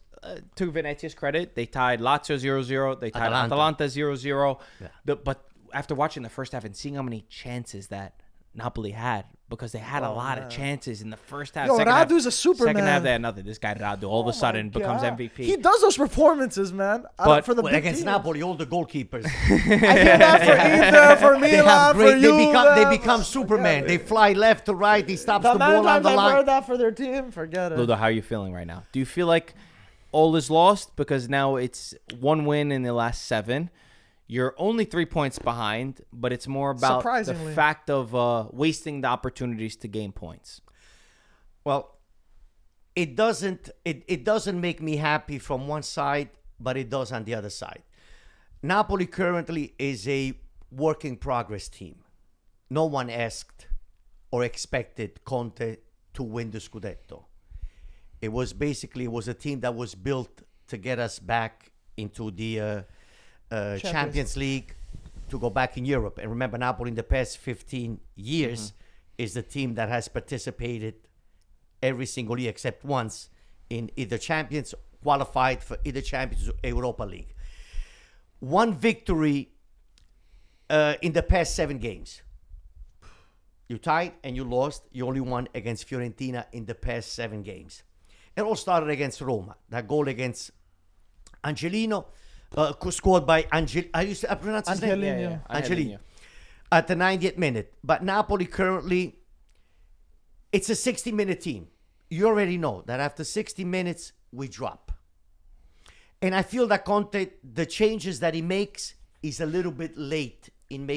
to Venezia's credit, they tied Lazio 0-0. They tied Atalanta 0-0. Yeah. But after watching the first half and seeing how many chances that Napoli had, because they had a lot of chances in the first half. Yo, second half, Radu's a Superman. Second half, they had nothing. This guy Radu all of a sudden becomes God. MVP. He does those performances, man. But- For the Well, big against teams. Napoli, all the goalkeepers. I hear that for Inter, for They Milan, have for great. you. They become Superman. They fly left to right. He stops The the ball on amount of the times I've line. heard that for their team, forget it. Ludo, how are you feeling right now? Do you feel like all is lost because now it's 1 win in the last 7? You're only 3 points behind, but it's more about the Surprisingly. fact of wasting the opportunities to gain points. Well, it doesn't make me happy from one side, but it does on the other side. Napoli currently is a work in progress team. No one asked or expected Conte to win the Scudetto. It was a team that was built to get us back into the Champions League, to go back in Europe. And remember, Napoli in the past 15 years is the team that has participated every single year except once in either Champions, qualified for either Champions or Europa League. One victory in the past 7 games. You tied and you lost. You only won against Fiorentina in the past 7 games. It all started against Roma. That goal against Angelino, scored by I pronounce his name? Angelino. Angelino. At the 90th minute. But Napoli currently, it's a 60-minute team. You already know that after 60 minutes, we drop. And I feel that Conte, the changes that he makes, is a little bit late in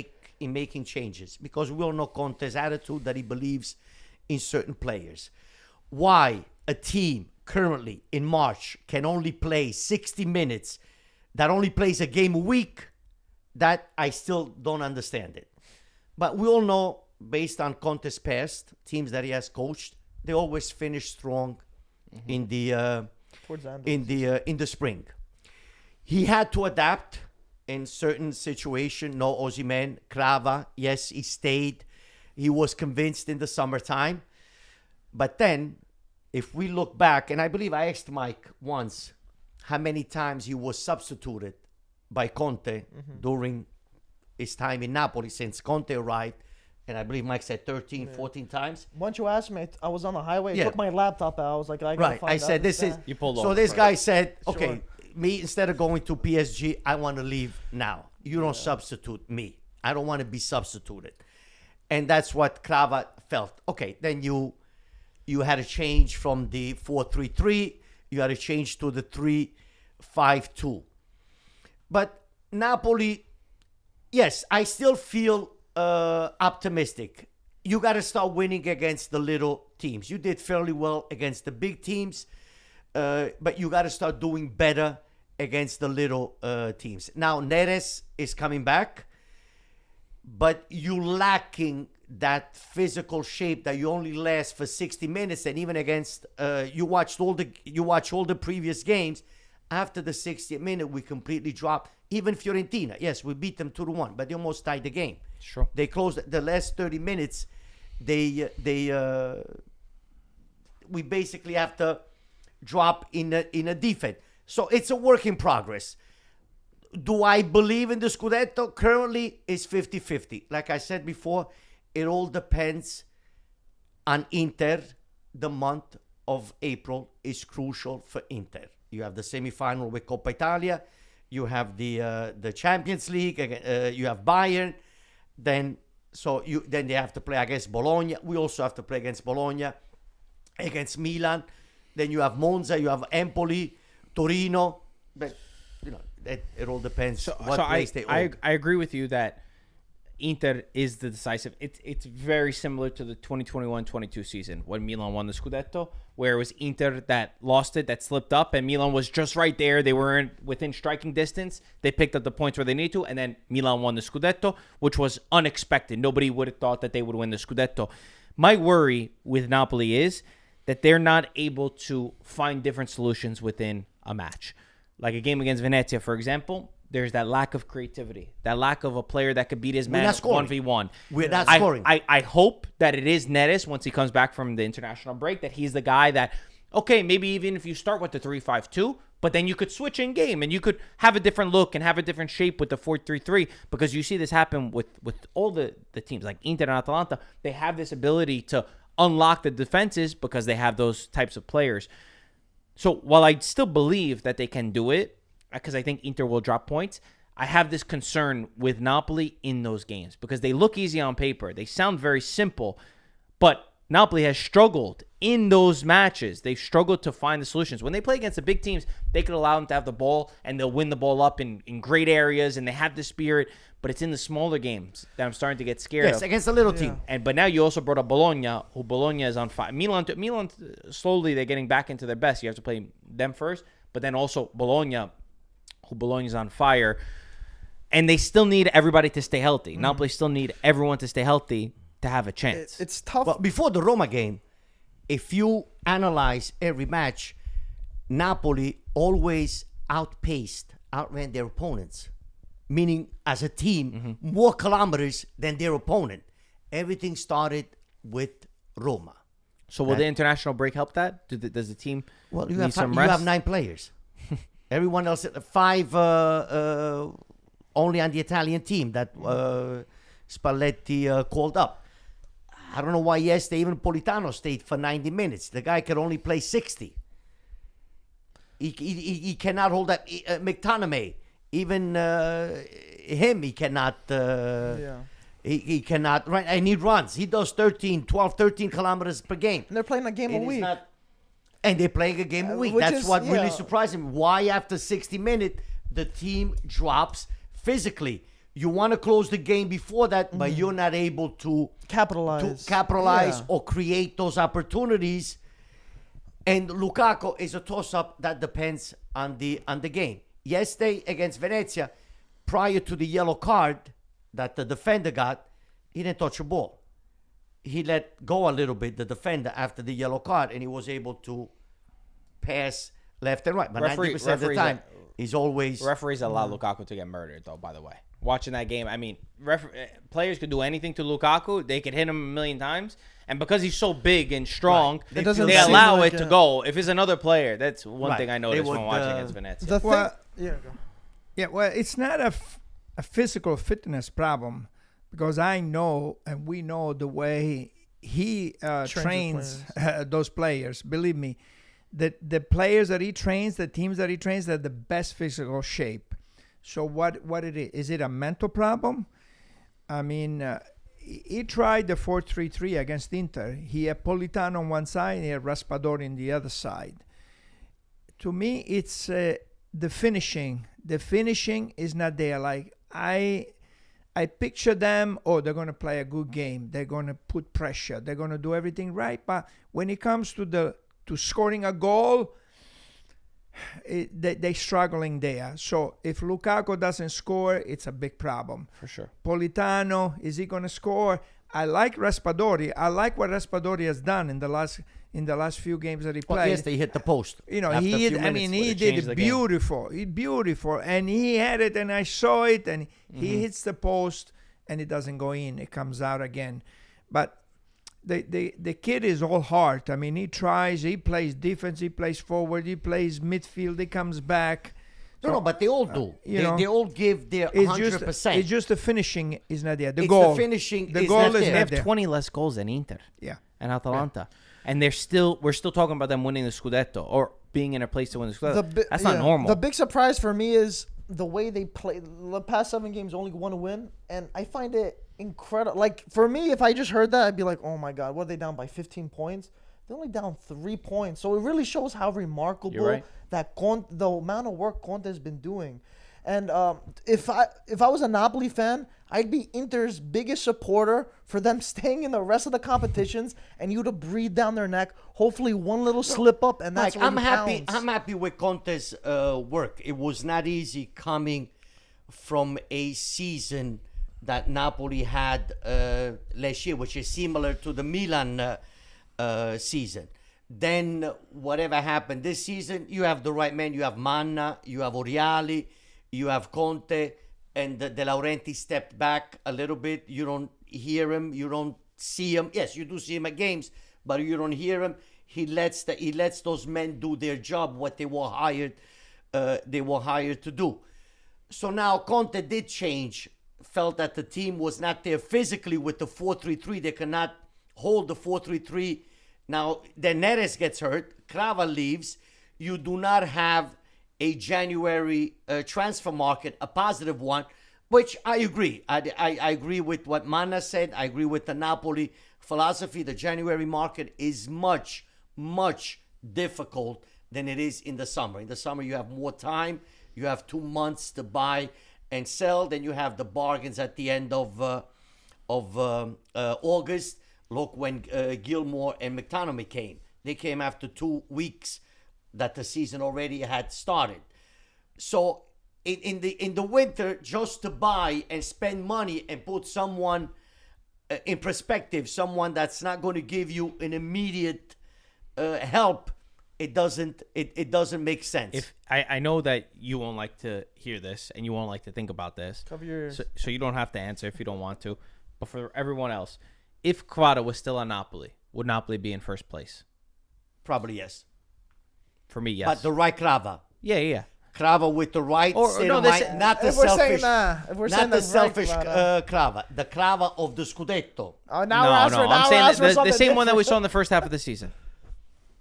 making changes, because we all know Conte's attitude that he believes in certain players. Why a team currently in March can only play 60 minutes, that only plays a game a week, that I still don't understand it. But we all know, based on Conte's past, teams that he has coached, they always finish strong in the Towards the end. in the spring. He had to adapt in certain situation. No Ozyman, Crava, yes, he stayed. He was convinced in the summertime. But then, if we look back, and I believe I asked Mike once how many times he was substituted by Conte during his time in Napoli since Conte arrived. And I believe Mike said 13, 14 times. Once you asked me, I was on the highway. Yeah. Took my laptop out. I was like, I gotta Right. find I out said, this is... You pulled So over this first. guy said, Sure. okay, me, instead of going to PSG, I want to leave now. You don't substitute me. I don't want to be substituted. And that's what Crava felt. Okay, then you had a change from the 4-3-3. You had a change to the 3-5-2. But Napoli, yes, I still feel optimistic. You got to start winning against the little teams. You did fairly well against the big teams, but you got to start doing better against the little teams. Now, Neres is coming back, but you lacking that physical shape that you only last for 60 minutes. And even against, you watch all the previous games. After the 60th minute, we completely dropped. Even Fiorentina, yes, we beat them 2-1, but they almost tied the game. Sure. They closed the last 30 minutes. We basically have to drop in a defense. So it's a work in progress. Do I believe in the Scudetto? Currently, it's 50-50. Like I said before, it all depends on Inter. The month of April is crucial for Inter. You have the semifinal with Coppa Italia. You have the Champions League. You have Bayern. Then they have to play against Bologna. We also have to play against Bologna, against Milan. Then you have Monza. You have Empoli, Torino. But it all depends what place they own. I agree with you that Inter is the decisive. It's very similar to the 2021-22 season when Milan won the Scudetto, where it was Inter that lost it, that slipped up, and Milan was just right there. They were within striking distance. They picked up the points where they need to, and then Milan won the Scudetto, which was unexpected. Nobody would have thought that they would win the Scudetto. My worry with Napoli is that they're not able to find different solutions within a match. Like a game against Venezia, for example, there's that lack of creativity, that lack of a player that could beat his man 1v1. We're not scoring. I hope that it is Neres once he comes back from the international break, that he's the guy that, okay, maybe even if you start with the 3-5-2, but then you could switch in game and you could have a different look and have a different shape with the 4-3-3, because you see this happen with all the teams like Inter and Atalanta. They have this ability to unlock the defenses because they have those types of players. So while I still believe that they can do it, because I think Inter will drop points, I have this concern with Napoli in those games because they look easy on paper. They sound very simple, but Napoli has struggled in those matches. They've struggled to find the solutions. When they play against the big teams, they could allow them to have the ball and they'll win the ball up in great areas and they have the spirit, but it's in the smaller games that I'm starting to get scared of. Yes, against a little team. But now you also brought up Bologna, who Bologna is on fire. Milan slowly they're getting back into their best. You have to play them first, but then also Bologna, who Bologna's on fire, and they still need everybody to stay healthy. Napoli still need everyone to stay healthy to have a chance. It's tough. Well, before the Roma game, if you analyze every match, Napoli always outran their opponents, meaning as a team, more kilometers than their opponent. Everything started with Roma. So will the international break help that? Does the team Well, you need have some you rest? have 9 players. Everyone else, 5 only on the Italian team that Spalletti called up. I don't know why yesterday even Politano stayed for 90 minutes. The guy could only play 60. He cannot hold that. McTominay, even him, he cannot. He cannot. Right, and he runs. He does 13 kilometers per game. And they're playing a game a week. And they're playing a game a week. Which That's is- what really yeah. surprised me. Why after 60 minutes, the team drops physically. You want to close the game before that, but you're not able to Capitalize. capitalize Yeah. or create those opportunities. And Lukaku is a toss-up that depends on the game. Yesterday against Venezia, prior to the yellow card that the defender got, he didn't touch a ball. He let go a little bit, the defender, after the yellow card, and he was able to pass left and right. But 90% of the time, he's always... Referees allow Lukaku to get murdered, though, by the way. Watching that game, I mean, players could do anything to Lukaku. They could hit him a million times. And because he's so big and strong, Right. they allow it to go. If it's another player, that's one thing I noticed when watching against Venezia. Go. Yeah, well, it's not a physical fitness problem, because I know and we know the way he trains those players. Believe me, the players that he trains, the teams that he trains, they're the best physical shape. So what it is? Is it a mental problem? I mean, he tried the 4-3-3 against Inter. He had Politano on one side, he had Raspadori on the other side. To me, it's the finishing. The finishing is not there. Like I picture them, they're going to play a good game. They're going to put pressure. They're going to do everything right. But when it comes to scoring a goal, they're struggling there. So if Lukaku doesn't score, it's a big problem. For sure. Politano, is he going to score? I like Raspadori. I like what Raspadori has done in the last few games that he played. Well, yes, they hit the post. He did beautiful. Beautiful. And he had it, and I saw it, and he hits the post, and it doesn't go in. It comes out again. But the kid is all heart. I mean, he tries. He plays defense. He plays forward. He plays midfield. He comes back. No, but they all do. They all give their 100%. It's just the finishing is not there. The finishing the is goal not is there. They not have there. 20 less goals than Inter. Yeah. And Atalanta. And we're still talking about them winning the Scudetto or being in a place to win the Scudetto. That's not normal. The big surprise for me is the way they play. The past 7 games, only one win, and I find it incredible. Like, for me, if I just heard that, I'd be like, oh my God, what are they down by 15 points? They're only down 3 points. So it really shows how remarkable that the amount of work Conte has been doing. And if I was a Napoli fan, I'd be Inter's biggest supporter for them staying in the rest of the competitions and you to breathe down their neck. Hopefully one little slip up, and that's I'm happy with Conte's work. It was not easy coming from a season that Napoli had last year, which is similar to the Milan season. Then whatever happened this season, you have the right man. You have Manna, you have Oriali, you have Conte, and De Laurentiis stepped back a little bit. You don't hear him, you don't see him. Yes, you do see him at games, but you don't hear him. He lets those men do their job, what they were hired to do. So now Conte did change. Felt that the team was not there physically with the 4-3-3. They cannot hold the 4-3-3. Now, then Neres gets hurt. Crava leaves. You do not have a January transfer market, a positive one, which I agree. I agree with what Manna said. I agree with the Napoli philosophy. The January market is much, much difficult than it is in the summer. In the summer, you have more time. You have 2 months to buy and sell. Then you have the bargains at the end of August. Look, when Gilmore and McTominay came. They came after 2 weeks that the season already had started. So in the winter, just to buy and spend money and put someone in perspective, someone that's not going to give you an immediate help, it doesn't make sense. If I know that you won't like to hear this and you won't like to think about this. Cover your ears. So you don't have to answer if you don't want to. But for everyone else, if Quadra was still on Napoli, would Napoli be in first place? Probably yes. For me, yes. But the right Crava. Yeah. Crava with the right state of mind, not the selfish, not the selfish Crava. The Crava of the Scudetto. I'm saying the same one that we saw in the first half of the season.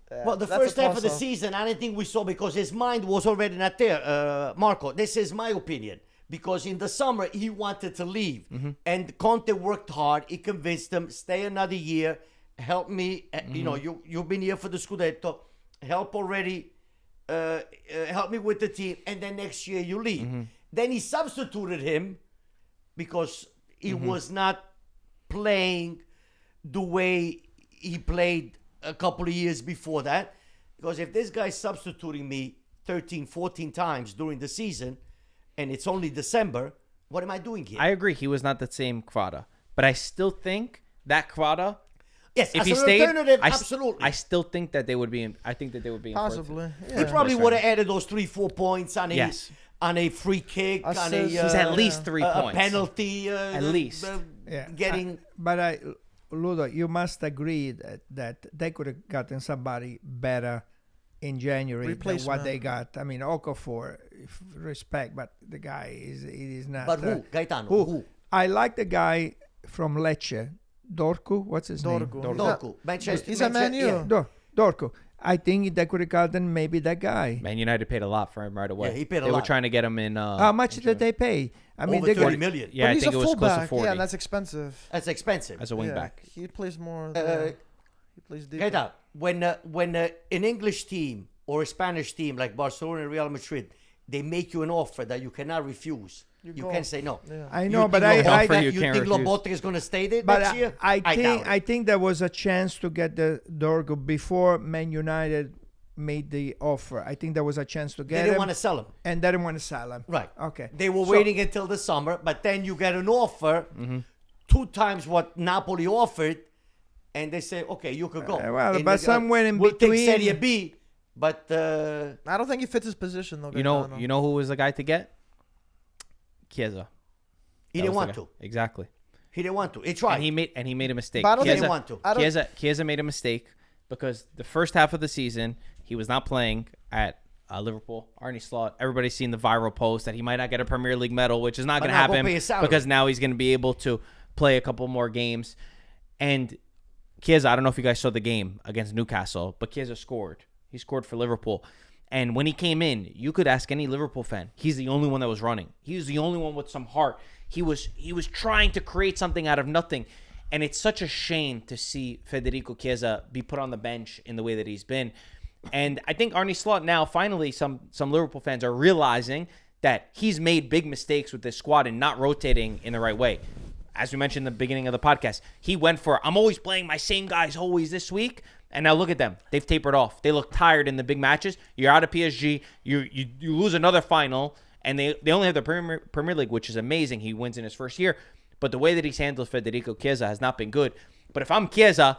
Well, the first half of the season, I didn't think we saw because his mind was already not there, Marco. This is my opinion. Because in the summer, he wanted to leave. Mm-hmm. And Conte worked hard. He convinced him, stay another year. Help me. Mm-hmm. You've been here for the Scudetto. Help already. Help me with the team. And then next year, you leave. Mm-hmm. Then he substituted him because he was not playing the way he played a couple of years before that. Because if this guy's substituting me 13, 14 times during the season, and it's only December, what am I doing here? I agree. He was not the same Kvara. But I still think that Kvara, yes, if as he an stayed, alternative, I absolutely. still think that they would be. I think that they would be in fourth. Possibly. He Yeah. probably would have added those 3-4 points on a Yes. on a free kick, on a Assist. He's at least 3 a points. penalty. At least. Getting. Ludo, you must agree that they could have gotten somebody better in January than what Replacement. they got. I mean, Okafor, respect, but the guy is not. But who? Gaetano. Who? Who? I like the guy from Lecce, Dorku. What's his name? Dorku. Manchester. He's a Man U. Yeah. Dorku. I think they could have gotten maybe that guy. Man United paid a lot for him right away. Yeah, he paid a They were lot. trying to get him in. How much did they pay? I mean, Over they 30 got, million. Yeah, But I he's think a it was close to fullback. 40 Yeah, and that's expensive. That's expensive. as a wing back. He plays more. He plays deep. Gaetano, when an English team or a Spanish team like Barcelona and Real Madrid, they make you an offer that you cannot refuse. You go. can't say no. Yeah. I You know, think but Lobotka- you you can't think refuse. Lobotka is going to stay there but next year? I doubt it. think there was a chance to get the Dorgu before Man United made the offer. I think there was a chance to They get didn't him, want to sell him. and they didn't want to sell him. Right. Okay. They were So- waiting until the summer, but then you get an offer 2 times what Napoli offered, and they say, okay, you could go. well, And but they go, somewhere in we'll between- take Serie B, but I don't think he fits his position though. You know Gaetano. who was the guy to get? Chiesa. he That didn't was the want guy. to. Exactly. He didn't want to. He tried. And he made a mistake. But I don't He think- didn't want to. I don't- Chiesa made a mistake because the first half of the season he was not playing at Liverpool. Arne Slot. Everybody's seen the viral post that he might not get a Premier League medal, which is not But going to now go happen pay his salary. because now he's going to be able to play a couple more games. And Chiesa, I don't know if you guys saw the game against Newcastle, but Chiesa scored. He scored for Liverpool. And when he came in, you could ask any Liverpool fan. He's the only one that was running. He was the only one with some heart. He was trying to create something out of nothing. And it's such a shame to see Federico Chiesa be put on the bench in the way that he's been. And I think Arne Slot now, finally, some Liverpool fans are realizing that he's made big mistakes with this squad and not rotating in the right way. As we mentioned in the beginning of the podcast, he went for, I'm always playing my same guys always this week. And now look at them. They've tapered off. They look tired in the big matches. You're out of PSG. You lose another final. And they only have the Premier League, which is amazing. He wins in his first year. But the way that he's handled Federico Chiesa has not been good. But if I'm Chiesa,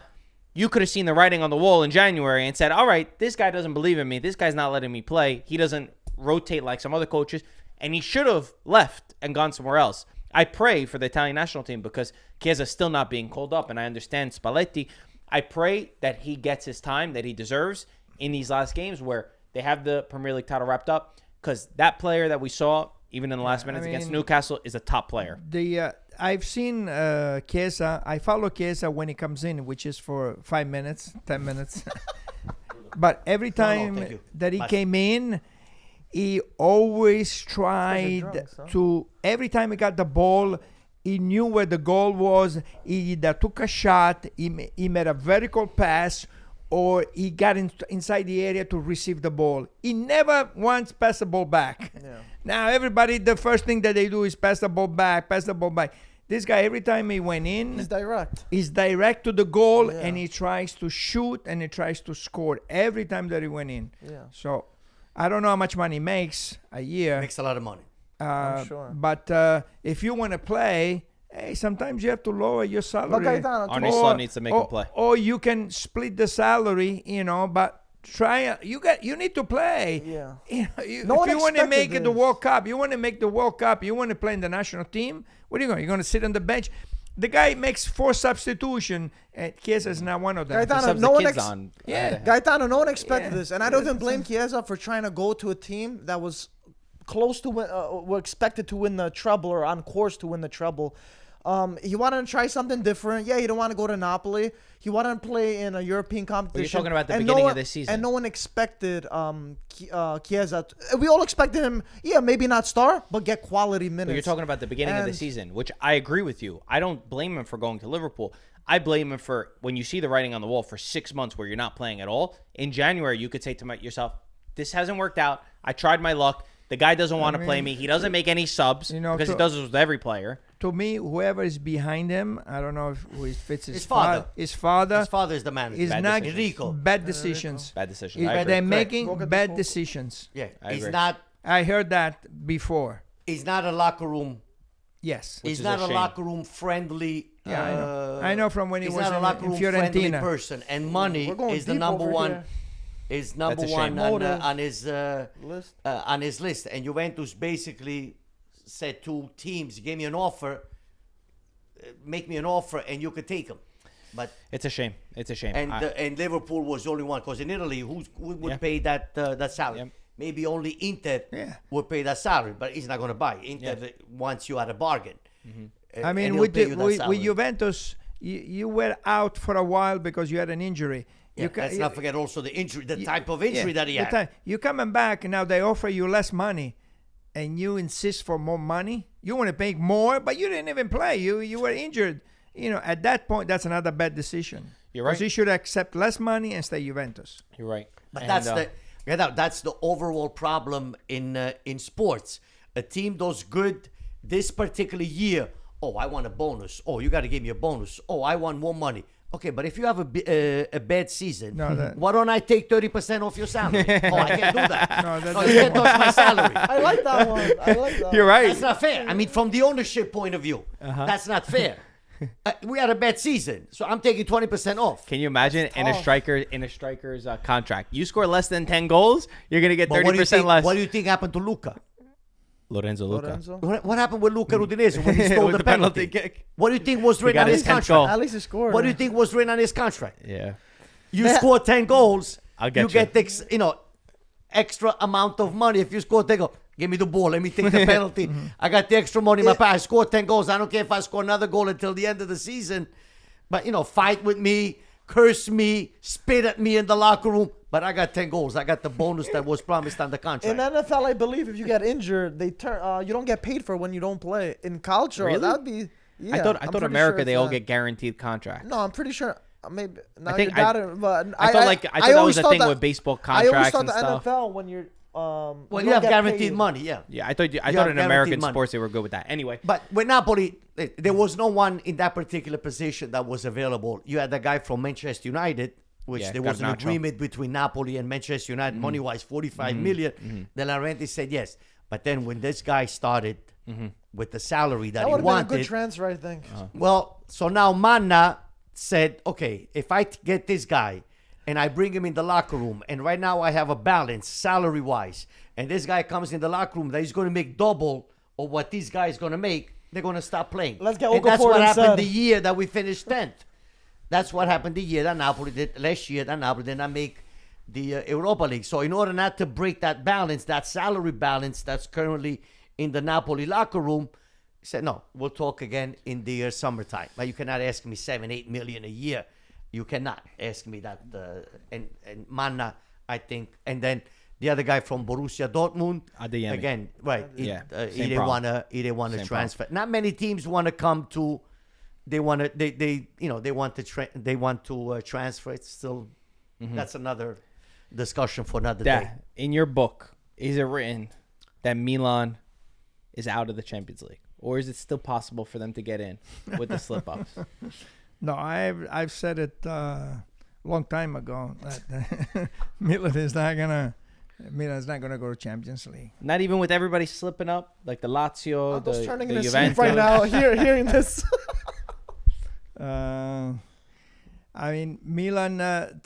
you could have seen the writing on the wall in January and said, all right, this guy doesn't believe in me. This guy's not letting me play. He doesn't rotate like some other coaches. And he should have left and gone somewhere else. I pray for the Italian national team because Chiesa's still not being called up. And I understand Spalletti. I pray that he gets his time that he deserves in these last games where they have the Premier League title wrapped up. Because that player that we saw, even in the last minutes against Newcastle, is a top player. I've seen Chiesa. I follow Chiesa when he comes in, which is for 5 minutes, 10 minutes. But every time thank you. that he came in, he always tried drunk, son. to. Every time he got the ball, he knew where the goal was. He either took a shot, he made a vertical pass, or he got inside the area to receive the ball. He never once passed the ball back. Yeah. Now everybody, the first thing that they do is pass the ball back. This guy, every time he went in, He's direct. he's direct to the goal, Yeah. and he tries to shoot and he tries to score every time that he went in. Yeah. So I don't know how much money he makes a year. Makes a lot of money. I'm sure. But if you want to play, hey, sometimes you have to lower your salary. But Gaetano, Arne Slot needs to make a play. Or you can split the salary, but try. You need to play. Yeah. If No one you want to expected make it the this. World Cup, you want to make the World Cup, you want to play in the national team, what are you going? You're going to sit on the bench? The guy makes 4 substitutions, and Chiesa is not one of them. Gaetano, Subs no the one kids ex- on. Yeah. Gaetano, no one expected Yeah. this, and I don't even blame Chiesa for trying to go to a team that was close to win, were expected to win the treble or on course to win the treble. He wanted to try something different. Yeah, he didn't want to go to Napoli. He wanted to play in a European competition. talking about the And beginning one- of this season. And no one expected Chiesa. We all expected him, maybe not start, but get quality minutes. But you're talking about the beginning of the And- season, which I agree with you. I don't blame him for going to Liverpool. I blame him for when you see the writing on the wall for 6 months where you're not playing at all. In January, you could say to yourself, this hasn't worked out. I tried my luck. The guy doesn't want to play me. He doesn't make any subs because he does this with every player. to me, whoever is behind him, I don't know if it's his father. His father. His father is the manager. Is not Enrico. bad decisions. Bad decision. I agree. They're Correct. making bad decisions. Yeah, I he's agree. not. I heard that before. He's not a locker room. Yes. Which He's is not a a shame. locker room friendly. Yeah, I know. I know from when he he's was not a in locker room friendly Fiorentina. person, and money We're going is the deep number over one. here. Is number That's a shame. one Motive. on his list. And Juventus basically said to teams, "Give me an offer, make me an offer, and you could take him." But It's a shame. It's a shame. and Liverpool was the only one, because in Italy, who would Yeah. pay that salary? Yep. Maybe only Inter Yeah. would pay that salary, but he's not going to buy. Inter wants you at a bargain. I mean, and he'll with, pay the, you that with salary. Juventus, you were out for a while because you had an injury. Yeah, You ca- let's not forget also the injury, the type of injury that he the had. time. You're coming back, and now they offer you less money, and you insist for more money. You want to make more, but you didn't even play. You were injured. At that point, that's another bad decision. You're right. Because you should accept less money and stay Juventus. You're right. But And, that's the overall problem in sports. A team does good this particular year. Oh, I want a bonus. Oh, you got to give me a bonus. Oh, I want more money. Okay, but if you have a bad season, why don't I take 30% off your salary? Oh, I can't do that. No, You can't touch my salary. I like that one. I like that. You're right. That's not fair. I mean, from the ownership point of view, that's not fair. We had a bad season, so I'm taking 20% off. Can you imagine in a tough. striker's contract, you score less than 10 goals, you're gonna get But what do you 30% think? less? What do you think happened to Luca? Lorenzo Luca. Lorenzo? What happened with Luca Udinese when he stole With the penalty? kick. What do you think was written got on his his 10th contract? goal. At least he scored. What do you think was written on his contract? Yeah. You score 10 goals, I'll get you get extra amount of money. If you score 10 goals, give me the ball, let me take the penalty. I got the extra money in my pocket. I scored 10 goals. I don't care if I score another goal until the end of the season. But, fight with me, curse me, spit at me in the locker room. But I got 10 goals. I got the bonus that was promised on the contract. In NFL, I believe if you get injured, they turn. You don't get paid for when you don't play. In culture, Really? that'd be. Yeah, I thought I'm pretty America sure they it's all that. get guaranteed contracts. No, I'm pretty sure. Maybe not I think your daughter, but I thought that always was a thought thing that- with baseball I always contracts thought and the stuff. NFL when you're Well, you you don't have get guaranteed paid. money, yeah. Yeah, I thought have in guaranteed American money. sports they were good with that. Anyway, But with Napoli, there was no one in that particular position that was available. You had the guy from Manchester United, which Yeah, there was an Garnacho. agreement between Napoli and Manchester United, money-wise, 45 million. De Laurentiis said yes. But then when this guy started with the salary that That he would have been a wanted, good transfer, I think. well, so now Manna said, okay, if I get this guy and I bring him in the locker room, and right now I have a balance salary-wise, and this guy comes in the locker room that he's going to make double of what this guy is going to make, they're going to stop playing. Let's get And that's Okafor what happened instead. the year that we finished 10th. That's what happened the year that Napoli did. Last year that Napoli did not make the Europa League. So in order not to break that balance, that salary balance that's currently in the Napoli locker room, he said, no, we'll talk again in the summertime. But you cannot ask me 7-8 million a year. You cannot ask me that. And Manna, I think, and then the other guy from Borussia Dortmund, Adeyemi. again, right? Yeah, He same didn't problem. want to Same transfer. Not many teams want to come to. They want to. They want to transfer. It's still. That's another discussion for another day. that in your book, is it written that Milan is out of the Champions League, or is it still possible for them to get in with the slip-ups? No, I've said it long time ago that Milan is not gonna go to Champions League. Not even with everybody slipping up, like the Lazio, I'm just turning the in a Juventus. sleep right now, hearing this. I mean, Milan,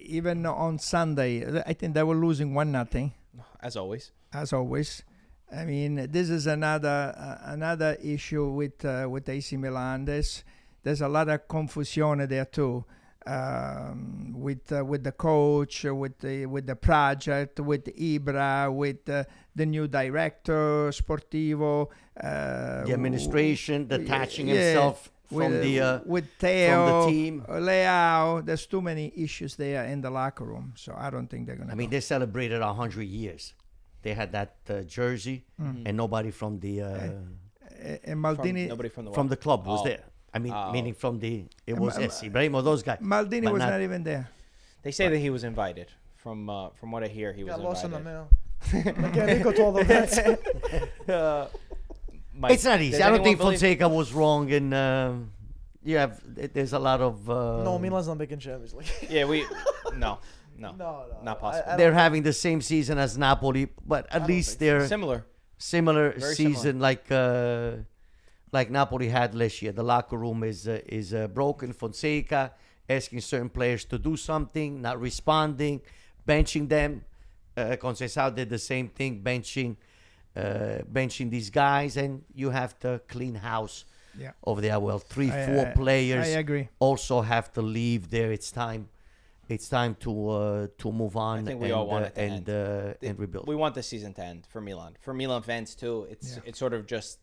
even on Sunday, I think they were losing 1-0, As always. as always. I mean, this is another issue with AC Milan. There's a lot of confusion there too, with the coach, with the project, with Ibra, with the new director Sportivo, The administration detaching yeah, himself from with Theo, from the team. Leao. There's too many issues there in the locker room, so I don't think they're gonna. I mean, they celebrated 100 years. They had that jersey, and nobody from the and Maldini. Nobody from the from the club was Oh. there. I mean, Oh. meaning from it was Ibrahimo, those guys. Maldini but was not- not even there. They say that he was invited. From what I hear, he was Got lost in the invited. mail. Like Enrico told them that. Mike, It's not easy. does I don't anyone think believe- Fonseca was wrong, and there's a lot of. No, Milan's not making Champions League. Yeah, no, no, not possible. They're having the same season as Napoli, but at don't least think they're Similar. similar Very season like Napoli had last year. The locker room is broken. Fonseca asking certain players to do something, not responding, benching them. Conceição did the same thing, benching these guys, and you have to clean house Yeah. over there. Well, three, I- four I players agree. also have to leave there. It's time. It's time to move on. I think we all want it to end. And rebuild. We want the season to end for Milan. For Milan fans too, it's Yeah. it's sort of just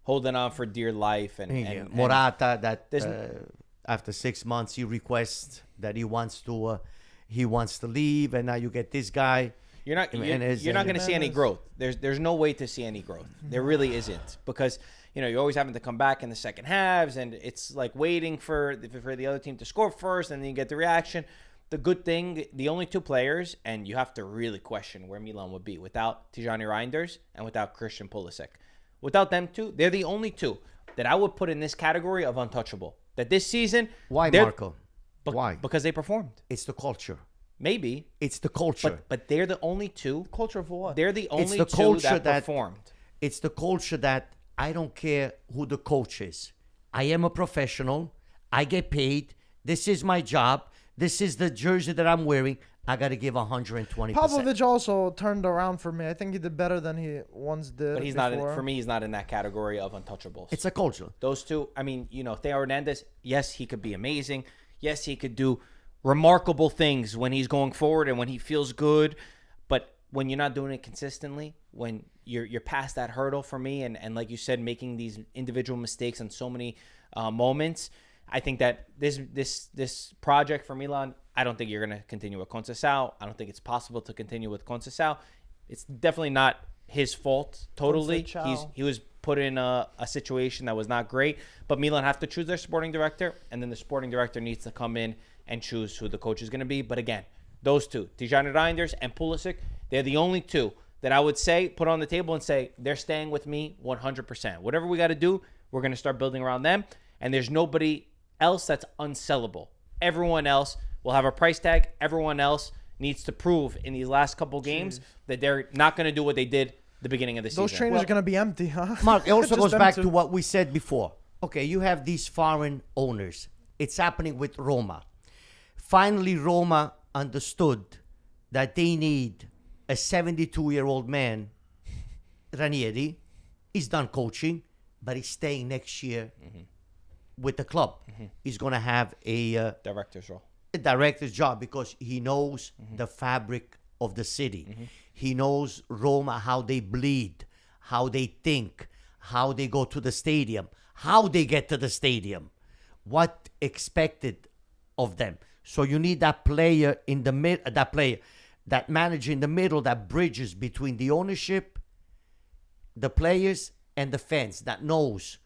holding on for dear life and, Yeah, and Morata, that there's after 6 months he requests that he wants to leave, and now you get this guy. You're not And you're, as- you're not going to see any Jimenez. growth. There's no way to see any growth. There really isn't, because you're always having to come back in the second halves, and it's like waiting for the other team to score first, and then you get the reaction. The good thing, the only two players, and you have to really question where Milan would be without Tijani Reijnders and without Christian Pulisic. Without them two, they're the only two that I would put in this category of untouchable. That this season, Why, they're- Marco? Why? Because they performed. It's the culture. Maybe, It's the culture. but they're the only two. Culture for what? They're the only the two culture that that- performed. It's the culture that I don't care who the coach is. I am a professional. I get paid. This is my job. This is the jersey that I'm wearing. I got to give 120%. Pavlovic also turned around for me. I think he did better than he once did. But he's before. not. For me, he's not in that category of untouchables. It's a culture. Those two. I mean, Theo Hernandez. Yes, he could be amazing. Yes, he could do remarkable things when he's going forward and when he feels good. But when you're not doing it consistently, when you're past that hurdle for me, and like you said, making these individual mistakes on so many moments, I think that this project for Milan, I don't think you're going to continue with Conceição. I don't think it's possible to continue with Conceição. It's definitely not his fault totally. Conceição. He was put in a situation that was not great, but Milan have to choose their sporting director, and then the sporting director needs to come in and choose who the coach is going to be. But again, those two, Tijani Reijnders and Pulisic, they're the only two that I would say, put on the table and say, they're staying with me 100%. Whatever we got to do, we're going to start building around them, and there's nobody else that's unsellable. Everyone else will have a price tag. Everyone else needs to prove in these last couple games that they're not going to do what they did the beginning of the season. Those trainers are going to be empty, huh? Mark, it also Just goes them back two. to what we said before. Okay, you have these foreign owners. It's happening with Roma. Finally, Roma understood that they need a 72-year-old man, Ranieri. He's done coaching, but he's staying next year with the club. He's going to have a Director's role. director's job because he knows the fabric of the city. He knows Roma, how they bleed, how they think, how they go to the stadium, how they get to the stadium, what expected of them. So you need that player in the mid, that manager in the middle that bridges between the ownership, the players, and the fans that knows.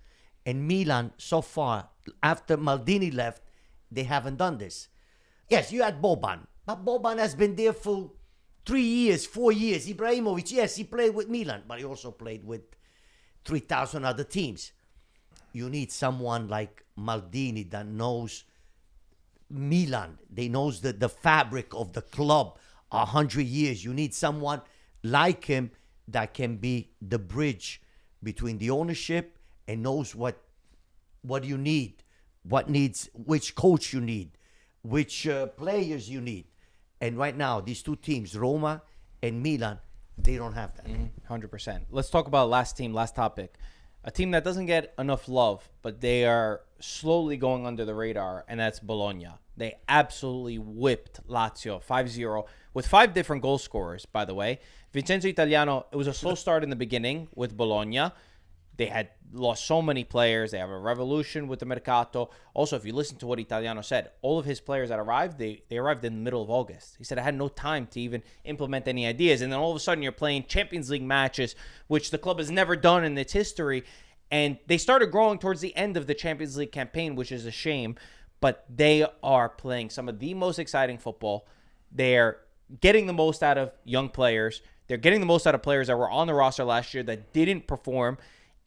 And Milan, so far, after Maldini left, they haven't done this. Yes, you had Boban, but Boban has been there for 3 years, 4 years. Ibrahimovic, yes, he played with Milan, but he also played with 3,000 other teams. You need someone like Maldini that knows Milan. They knows the fabric of the club 100 years. You need someone like him that can be the bridge between the ownership and knows what you need, which coach you need, which players you need. And right now, these two teams, Roma and Milan, they don't have that. 100%. Let's talk about last topic. A team that doesn't get enough love, but they are slowly going under the radar, and that's Bologna. They absolutely whipped Lazio 5-0 with 5 different goal scorers, by the way. Vincenzo Italiano, it was a slow start in the beginning with Bologna. They had lost so many players. They have a revolution with the Mercato. Also, if you listen to what Italiano said, all of his players that arrived, they arrived in the middle of August. He said, I had no time to even implement any ideas. And then all of a sudden, you're playing Champions League matches, which the club has never done in its history. And they started growing towards the end of the Champions League campaign, which is a shame. But they are playing some of the most exciting football. They're getting the most out of young players. They're getting the most out of players that were on the roster last year that didn't perform.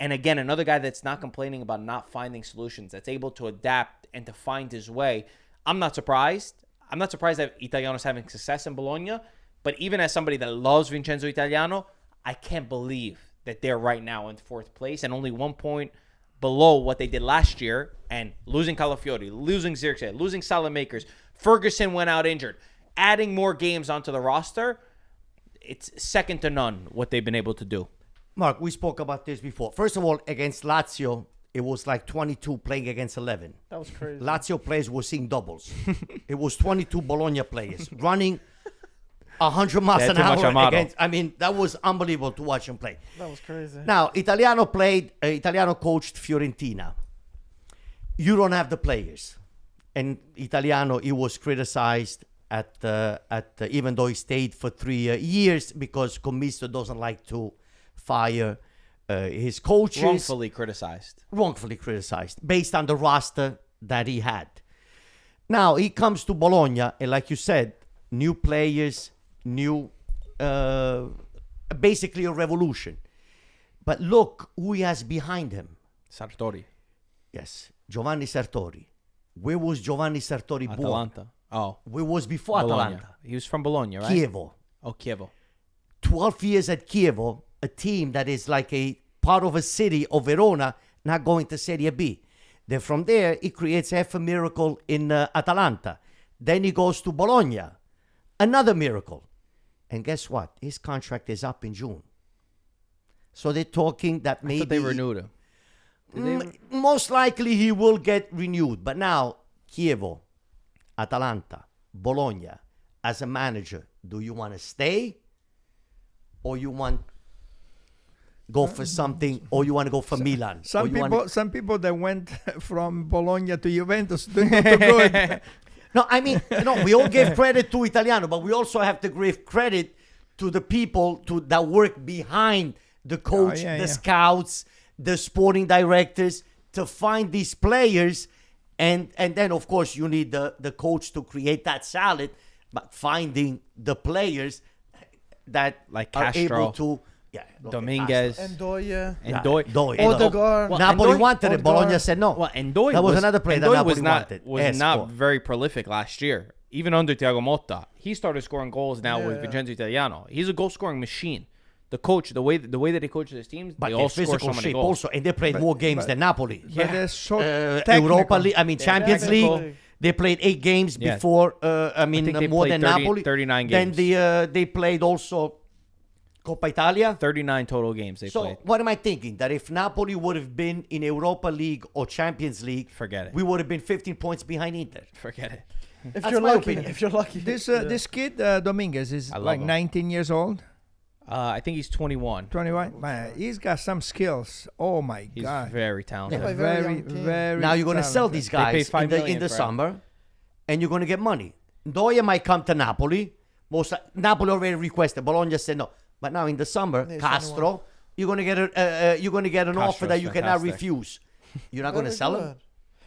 And again, another guy that's not complaining about not finding solutions, that's able to adapt and to find his way. I'm not surprised. I'm not surprised that Italiano's having success in Bologna. But even as somebody that loves Vincenzo Italiano, I can't believe that they're right now in 4th place and only 1 point below what they did last year. And losing Calafiori, losing Zirkzee, losing Salamakers. Ferguson went out injured. Adding more games onto the roster, it's second to none what they've been able to do. Mark, we spoke about this before. First of all, against Lazio, it was like 22 playing against 11. That was crazy. Lazio players were seeing doubles. It was 22 Bologna players running 100 miles an hour against. I mean, that was unbelievable to watch him play. That was crazy. Now, Italiano coached Fiorentina. You don't have the players. And Italiano, he was criticized even though he stayed for 3 years because Commisso doesn't like to fire his coaches. Wrongfully criticized based on the roster that he had. Now he comes to Bologna, and like you said, new players, basically a revolution. But look who he has behind him. Sartori. Yes, Giovanni Sartori. Where was Giovanni Sartori born? Atalanta. Oh. Where was before Bologna. Atalanta? He was from Bologna, right? Chievo. Oh, Chievo. 12 years at Chievo, a team that is like a part of a city of Verona, not going to Serie B. Then from there, he creates half a miracle in Atalanta. Then he goes to Bologna, another miracle. And guess what? His contract is up in June. So they're talking that maybe... I thought they renewed him. Most likely he will get renewed. But now, Chievo, Atalanta, Bologna, as a manager, do you want to stay? Or you want go for something, or you want to go for Milan? Some people that went from Bologna to Juventus did not do good. No, I mean, we all give credit to Italiano, but we also have to give credit to the people that work behind the coach, scouts, the sporting directors, to find these players. And then, of course, you need the coach to create that salad, but finding the players that like are Castro, able to... Dominguez. Ndoye. Odegaard. Napoli wanted it. Bologna said no. Well, Ndoye that was another player that Napoli wanted. Was not very prolific last year. Even under Thiago Motta, he started scoring goals now with Vincenzo Italiano. He's a goal-scoring machine. The coach, the way that he coaches his teams, but they all score so many goals. Also, and they played more games than Napoli. But they're so Europa League, Champions League. They played 8 games before. I think more than 30, Napoli. 39 games. Then they played also Coppa Italia. 39 total games they played. So what am I thinking? That if Napoli would have been in Europa League or Champions League, forget it. We would have been 15 points behind Inter. Forget it. If you're lucky. This kid Dominguez is like 19 years old. I think he's 21. 21. Man, he's got some skills. Oh my He's God. very talented. Yeah. Very. Now you're going to sell talented. these guys in the summer, and you're going to get money. Ndoye might come to Napoli. Napoli already requested. Bologna said no. But now in the summer, Castro, you're going to get an offer that you cannot refuse. You're not going to sell him.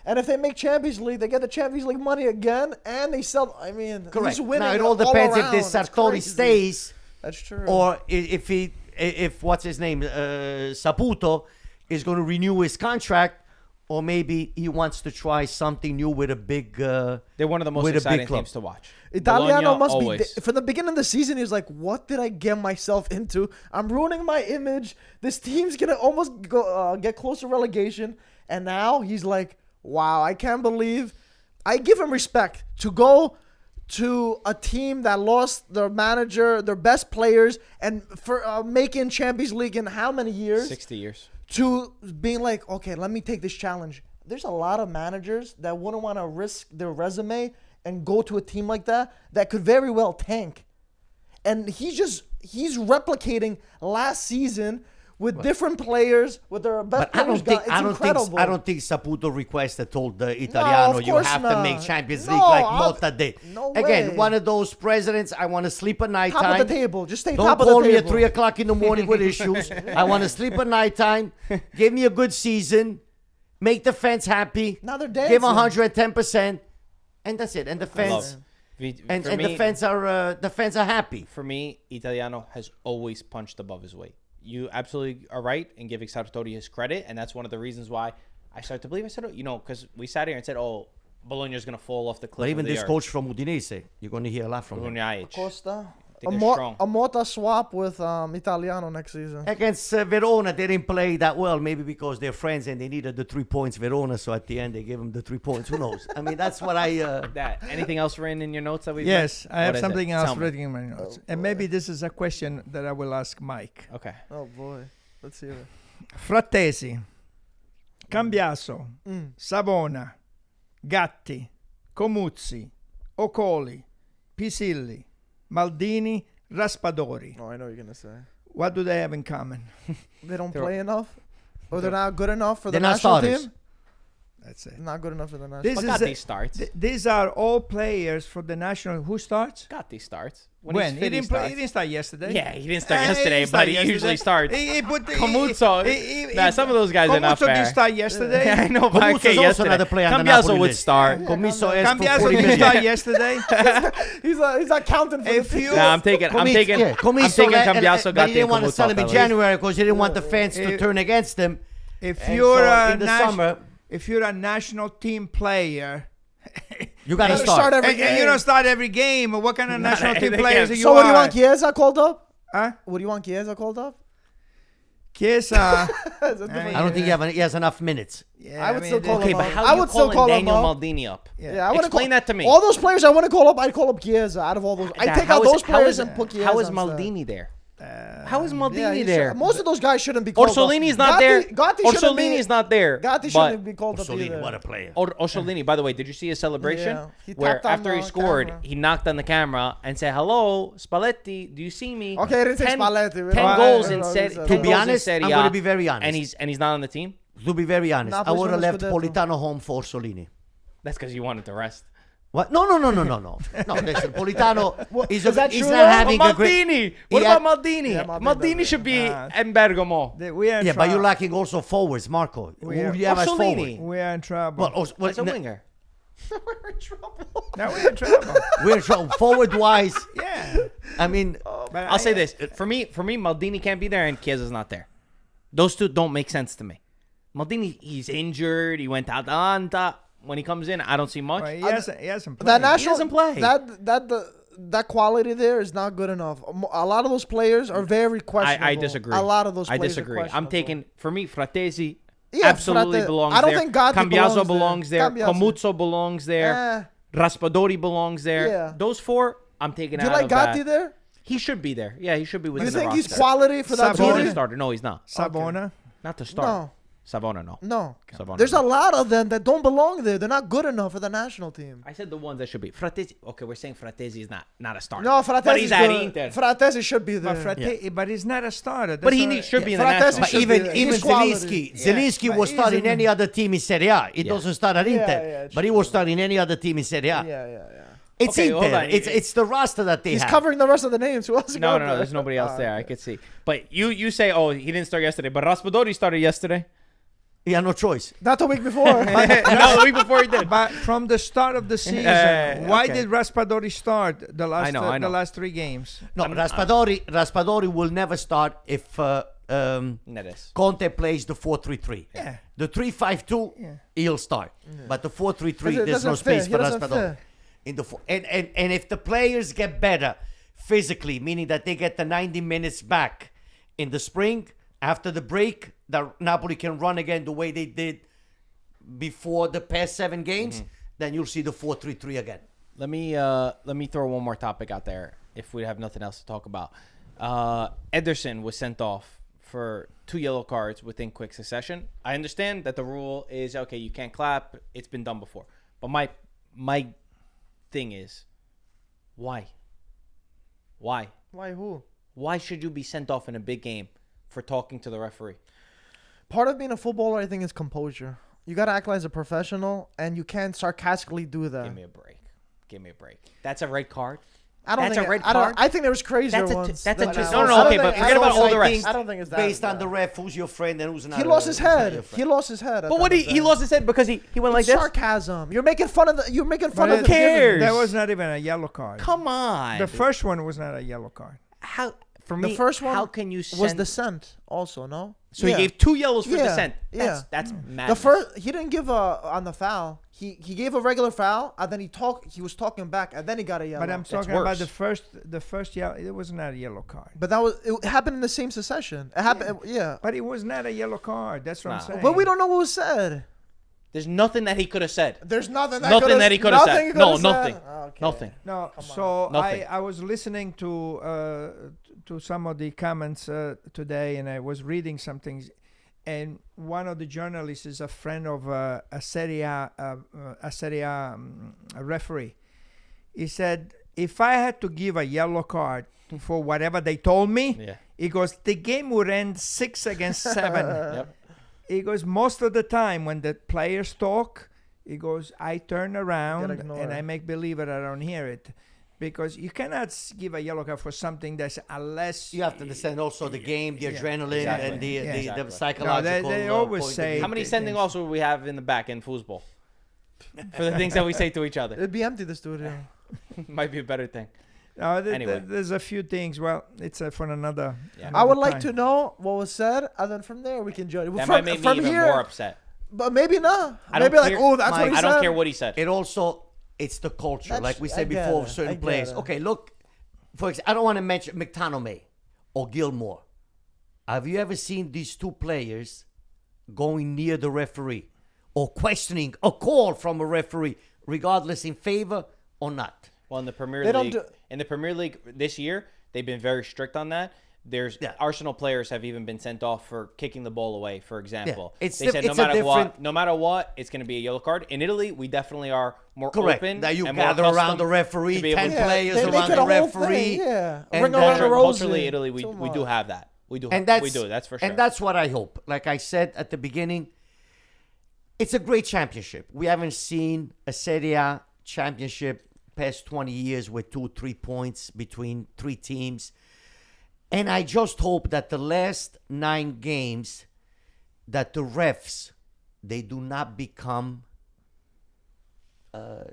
And if they make Champions League, they get the Champions League money again, and they sell. I mean, correct. He's winning. Now it all depends if this That's Sartori crazy. stays. That's true. Or if what's his name, Saputo, is going to renew his contract, or maybe he wants to try something new with a big. They're one of the most exciting teams to watch. Italiano Bologna, must always. be from the beginning of the season. He was like, "What did I get myself into? I'm ruining my image. This team's gonna almost get close to relegation." And now he's like, "Wow, I can't believe." I give him respect to go to a team that lost their manager, their best players, and for making Champions League in how many years? 60 years. To being like, okay, let me take this challenge. There's a lot of managers that wouldn't want to risk their resume and go to a team like that could very well tank. And he's replicating last season with different players, with their best players. I don't think Saputo requested told the Italiano you have to make Champions League like Motta did. No Again, way. one of those presidents. I want to sleep at night Top time. of the table. Just stay Don't top of the call table. me at 3 o'clock in the morning with issues. I want to sleep at night time. Give me a good season. Make the fans happy. Now they're dancing. Give 110%, and that's it. And the fans the fans are happy. For me, Italiano has always punched above his weight. you absolutely are right in giving Sartori his credit, and that's one of the reasons why I started to believe. I said, because we sat here and said, Bologna is going to fall off the cliff. But even of the this earth. coach from Udinese, you're going to hear a lot from him. Bologna. Costa. think they're strong. A Motta swap with Italiano next season. Against Verona, they didn't play that well, maybe because they're friends and they needed the 3 points, Verona, so at the end they gave them the 3 points. Who knows? I mean, that's what I... That. Anything else written in your notes that we Yes, I have is something it? else Tell me. written in my notes. And maybe this is a question that I will ask Mike. Okay. Oh boy, let's hear it. Frattesi, Cambiaso, Savona, Gatti, Comuzzi, Ocoli, Pisilli, Maldini, Raspadori. Oh, I know what you're gonna say. What do they have in common? They don't play enough, or they're not good enough for the They're not national starters. team. That's it. Not good enough for the national. This But is Gatti a- starts. These are all players for the national. Who starts? Gatti starts. When? He's He fit, didn't play. starts. He didn't start yesterday. Yeah, he didn't start He yesterday, didn't start but he yesterday. usually starts. But Camuzzo. Nah, some of those guys are not Camuzzo fair. didn't start yesterday. Yeah, I know, but Camuzzo's okay, also yesterday. another player on the Cambiaso Napoli would list. start. Comiso asked for Cambiaso 40 didn't million. start yesterday. he's not counting for If the you, Nah, I'm taking Cambiaso. But he didn't want to Camuzzo sell him in off that list. January because he didn't want the fans to If- turn against him. if And you're so a in the nation- summer, if you're a national team player, you got to gotta start. start every and you game. don't start every game, what kind of national team they players can't. are you? So what do you are? want Chiesa called up? Huh? What do you want Chiesa called up? Chiesa. That's a different- I don't think he has enough minutes. Yeah, I would still call Okay, him but up. how I are you would still calling call him Daniel up. Maldini up? Yeah, I wouldn't Explain call, that to me. All those players I want to call up, I'd call up Chiesa out of all those. I'd take out those players and put Chiesa. How is instead. Maldini there? How is Maldini Yeah, he there? should- most of those guys shouldn't be called Orsolini's up. not there. Gatti shouldn't be- Orsolini's not there. Gatti but shouldn't be called up Solini, either. what a player. Orsolini, by the way, did you see his celebration? Yeah, he Where tapped on after he the scored, camera. he knocked on the camera and said, "Hello, Spalletti, do you see me?" Okay, I didn't say 10 Spalletti. 10 I goals don't in know Serie who said To that. be honest, I'm gonna be very honest. And he's not on the team. To be very honest, I Napoli's would have won left the Scudetto. Politano home for Solini. That's because you wanted to rest. What? No. No, listen, Politano is that he's true not though? having a great... Maldini. What He about had- Maldini? Yeah, Maldini Maldini doesn't- should be Nah. in Bergamo. We are in Yeah, but you're trouble. lacking also forwards, Marco. Who We are- do you have as Orsolini. forward? We are in trouble. Well, As a winger. We're in trouble. Now we're in trouble. we're in trouble. Forward-wise, Yeah. I mean... But I'll say this. For me, Maldini can't be there and Chiesa's not there. Those two don't make sense to me. Maldini, he's injured. He went to Atalanta. When he comes in, I don't see much. Well, he hasn't played. That national doesn't play. That quality there is not good enough. A lot of those players are very questionable. I disagree. A lot of those I players disagree. are I'm questionable. taking, for me, Frattesi Yeah, absolutely Fratte- belongs I don't there. think Gatti Cambiaso belongs there. there. Cambiaso. Comuzzo belongs there. Raspadori belongs there. Yeah. Those four, I'm taking Do you out like of Gatti that. there? He should be there. Yeah, he should be Do within you the think roster. he's quality for that He's not a team? starter. No, he's not. Savona. Not to start. No. Savona, no. No. Savona, There's no. a lot of them that don't belong there. They're not good enough for the national team. I said the ones that should be. Frattesi. Okay, we're saying Frattesi is not a starter. No, Frattesi. But he's at Inter. Frattesi should be there. But he's not a starter. But That's he all- should be in the Frattesi national. But should even be there. even He's quality. Zelensky but was he's starting in- any other team in Serie A. He Yeah. doesn't start at Yeah, Inter, yeah, but he was starting any other team in Serie A. Yeah. It's Okay, hold Inter. on. It's the roster that they He's have. covering the rest of the names. Who else? you No, got there? there's nobody else there. I could see. But you say, oh, he didn't start yesterday. But Raspadori started yesterday. He had no choice. Not the week before. No, the week before he did. But from the start of the season, why okay. did Raspadori start the last I know. the last 3 games? No, Raspadori will never start if Neres. Conte plays the 4-3-3. Yeah. The 3-5-2, Yeah. he'll start. But the 4-3-3, Doesn't- there's no doesn't fit. space He for doesn't Raspadori. fit. In the and if the players get better physically, meaning that they get the 90 minutes back in the spring after the break, that Napoli can run again the way they did before the past 7 games, then you'll see the 4-3-3 again. Let me throw one more topic out there if we have nothing else to talk about. Ederson was sent off for 2 yellow cards within quick succession. I understand that the rule is okay, you can't clap. It's been done before. But my thing is, why? Why? Who? Why should you be sent off in a big game for talking to the referee? Part of being a footballer, I think, is composure. You gotta act like a professional, and you can't sarcastically do that. Give me a break. Give me a break. That's a red card. I don't That's think a red I don't- card? I think there was crazier That's a ones. that's a than two- that. no, no, I don't okay, think- but I forget don't about think- all the I rest. think I don't think it's that based on bad. the ref, who's your friend and who's not. He lost his who's not head. your friend. He lost his head. at But the what end of he the day. lost his head because he went like It's this? sarcasm. You're making fun of the. You're making fun But of it- the. cares? That was not even a yellow card. Come on. The first one was not a yellow card. How for me, The first one how can you send... was dissent also, no? So he gave 2 yellows for Yeah, dissent. yeah. That's The madness. first, he didn't give a on the foul. He gave a regular foul, and then he was talking back, and then he got a yellow. But I'm talking about the first yellow. It was not a yellow card. But it happened in the same succession. It happened, yeah. But it was not a yellow card. That's what I'm saying. But we don't know what was said. There's nothing that he could have said. There's nothing That he could have said. No, nothing. Okay. Nothing. No, Come on. so Nothing. I was listening to some of the comments today, and I was reading some things, and one of the journalists is a friend of a Serie A referee. He said, if I had to give a yellow card for whatever they told me, he goes, the game would end 6-7. Yep. He goes, most of the time when the players talk, he goes, I turn around and I make believe that I don't hear it. Because you cannot give a yellow card for something that's unless... You have to understand also the game, the adrenaline, Exactly. and the Exactly. psychological. No, they always point of say- view. How many sending offs would we have in the back in football? For the things that we say to each other. It'd be empty, the studio. Might be a better thing. No, Anyway. there's a few things. Well, it's for another... Yeah. I would like time. to know what was said, and then from there we can judge. That might make me even more upset. But maybe not. I don't Maybe like, care- oh, that's what he I said. don't care what he said. It also, it's the culture. That's- Like we I said get before, it. I certain get players. it. Okay, look, for example, I don't want to mention McTominay or Gilmore. Have you ever seen these two players going near the referee or questioning a call from a referee, regardless in favor or not? Well, in the Premier They don't League, in the Premier League this year, they've been very strict on that. There's Arsenal players have even been sent off for kicking the ball away, for example. Yeah. It's They said it's a different- no matter what, it's going to be a yellow card. In Italy, we definitely are more Correct. open. That you and more gather around accustomed the referee, to be able 10 to- players they around make it the a whole referee. thing, yeah. And Ring around the rosy. Culturally, Italy, we Too do much. have that. We do. And that's, we do. That's for sure. And that's what I hope. Like I said at the beginning, it's a great championship. We haven't seen a Serie A championship past 20 years with 2-3 points between 3 teams. And I just hope that the last 9 games, that the refs, they do not become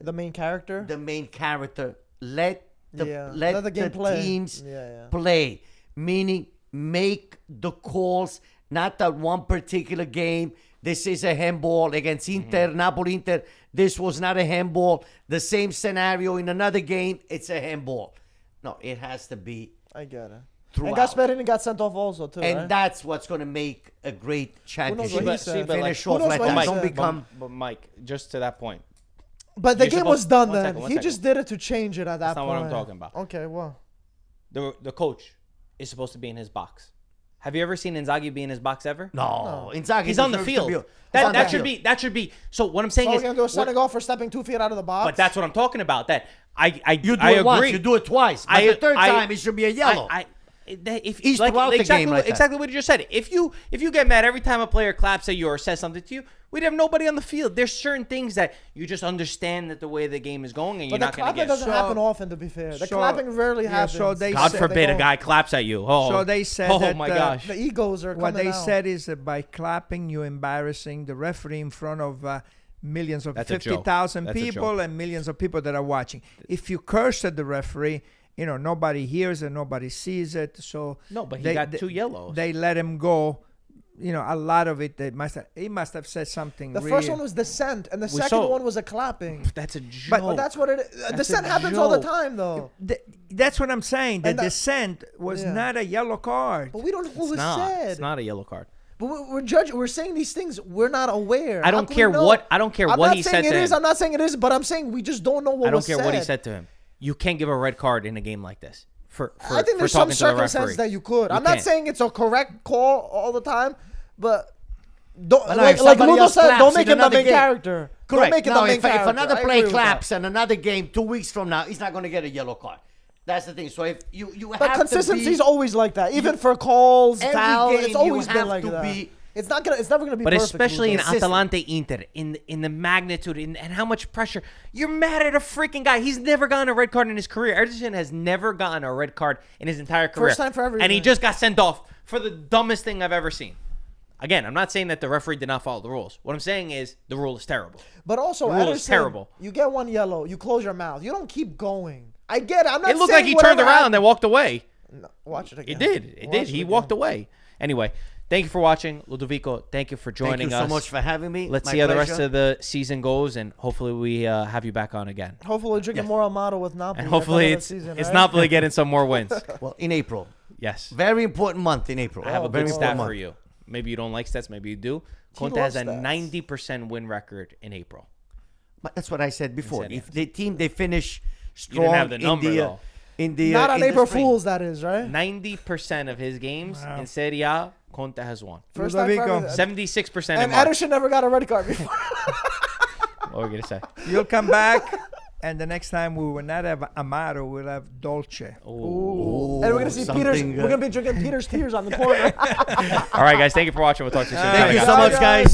The main character. the main character. Let Let the game play. teams Yeah. play, meaning make the calls, not that one particular game. This is a handball against Inter, Napoli Inter. This was not a handball. The same scenario in another game, it's a handball. No, it has to be I get it. throughout. And Gasperini got sent off also too, And right? that's what's going to make a great championship. what he said? Finish Who off knows like what he that. said? Don't become... But Mike, just to that point, But the You're game was supposed- done one then. second, one He second. just did it to change it at that That's not point. what I'm talking about. Okay, well. the coach is supposed to be in his box. Have you ever seen Inzaghi be in his box ever? No, Inzaghi He's on the deserves to field. be- That he's on the should field. be. So what I'm saying So we're is, going to do a sending off for stepping 2 feet out of the box? but that's what I'm talking about. That I You do I it agree. once, you do it twice. But the third time, it should be a yellow. If He's like, throughout the exactly, game like that. exactly what you just said. If you get mad every time a player claps at you or says something to you, we'd have nobody on the field. There's certain things that you just understand that the way the game is going, and But you're the not going to clapping get. doesn't happen often, to be fair. The clapping rarely happens. so they God said- forbid a go- guy claps at you. Oh, So they said oh that, my gosh. The egos are What coming they out. said is that by clapping, you're embarrassing the referee in front of millions of That's a joke. 50,000 That's a people joke. and millions of people that are watching. If you curse at the referee, nobody hears it, nobody sees it. So No, but he got 2 yellows. They let him go. A lot of it. He must have said something. The really, first one was dissent, and the second saw- one was a clapping. That's a joke. But that's what it is. That's Dissent a happens all the joke. time, though. That's what I'm saying. The And that- dissent was Yeah. not a yellow card. But we don't know what was not. said. It's not a yellow card. But we're judging. We're saying these things. We're not aware. I How don't can care we know? what. I don't care I'm what not he saying said to it is. him. I'm not saying it is. But I'm saying we just don't know what I don't was care said. what he said to him. You can't give a red card in a game like this. For I think for there's some talking to the referee. circumstances that you could. You I'm not can't. saying it's a correct call all the time, but don't, But now, like if somebody Ludo else said, claps don't make in him the another main game- character. Correct. Don't make it Now, the main if character. another I play agree with claps and another game 2 weeks from now, he's not going to get a yellow card. That's the thing. So if you that. have But to consistency be, is always like that. Even for calls, every foul, game it's you always been have like to that. be- It's not gonna. It's never gonna be. But perfect, especially in Ludo. Consistent. Atalanta Inter, in the magnitude and how much pressure, you're mad at a freaking guy. He's never gotten a red card in his career. Ederson has never gotten a red card in his entire career. First time for everything. And he just got sent off for the dumbest thing I've ever seen. Again, I'm not saying that the referee did not follow the rules. What I'm saying is the rule is terrible. But also, The rule is Ederson, terrible. You get one yellow, you close your mouth. You don't keep going. I get it. I'm not. It looked saying like he turned whatever around happened- and walked away. No, watch it It again. did. It Watch did. He again. walked away. Anyway, thank you for watching. Ludovico, thank you for joining Thank you us. so much for having me. Let's My see how the rest pleasure. of the season goes, and hopefully we have you back on again. Hopefully, drinking more Amato with Napoli. And at the hopefully end of it's the season, it's right? Napoli getting some more wins. Well, in April. Yes. Very important month in April. I have a Very good important stat month. for you. Maybe you don't like stats. Maybe you do. Conte loves has a stats. 90% win record in April. But that's what I said before. Serie A. If the team they finish You didn't strong have the number, though. in the Not on in the April spring. Fools, that is, right? 90% of his games Wow. in Serie A, Conte has won. First time for Ludovico. everything. 76% in And March. Ederson never got a red card before. What were we going to say? You'll come back, and the next time we will not have Amaro, we'll have Dolce. Ooh. And we're gonna see Peter's. something, We're gonna be drinking Peter's tears on the corner. All right, guys. Thank you for watching. We'll talk to you soon. Thank you Bye, so guys. much, guys.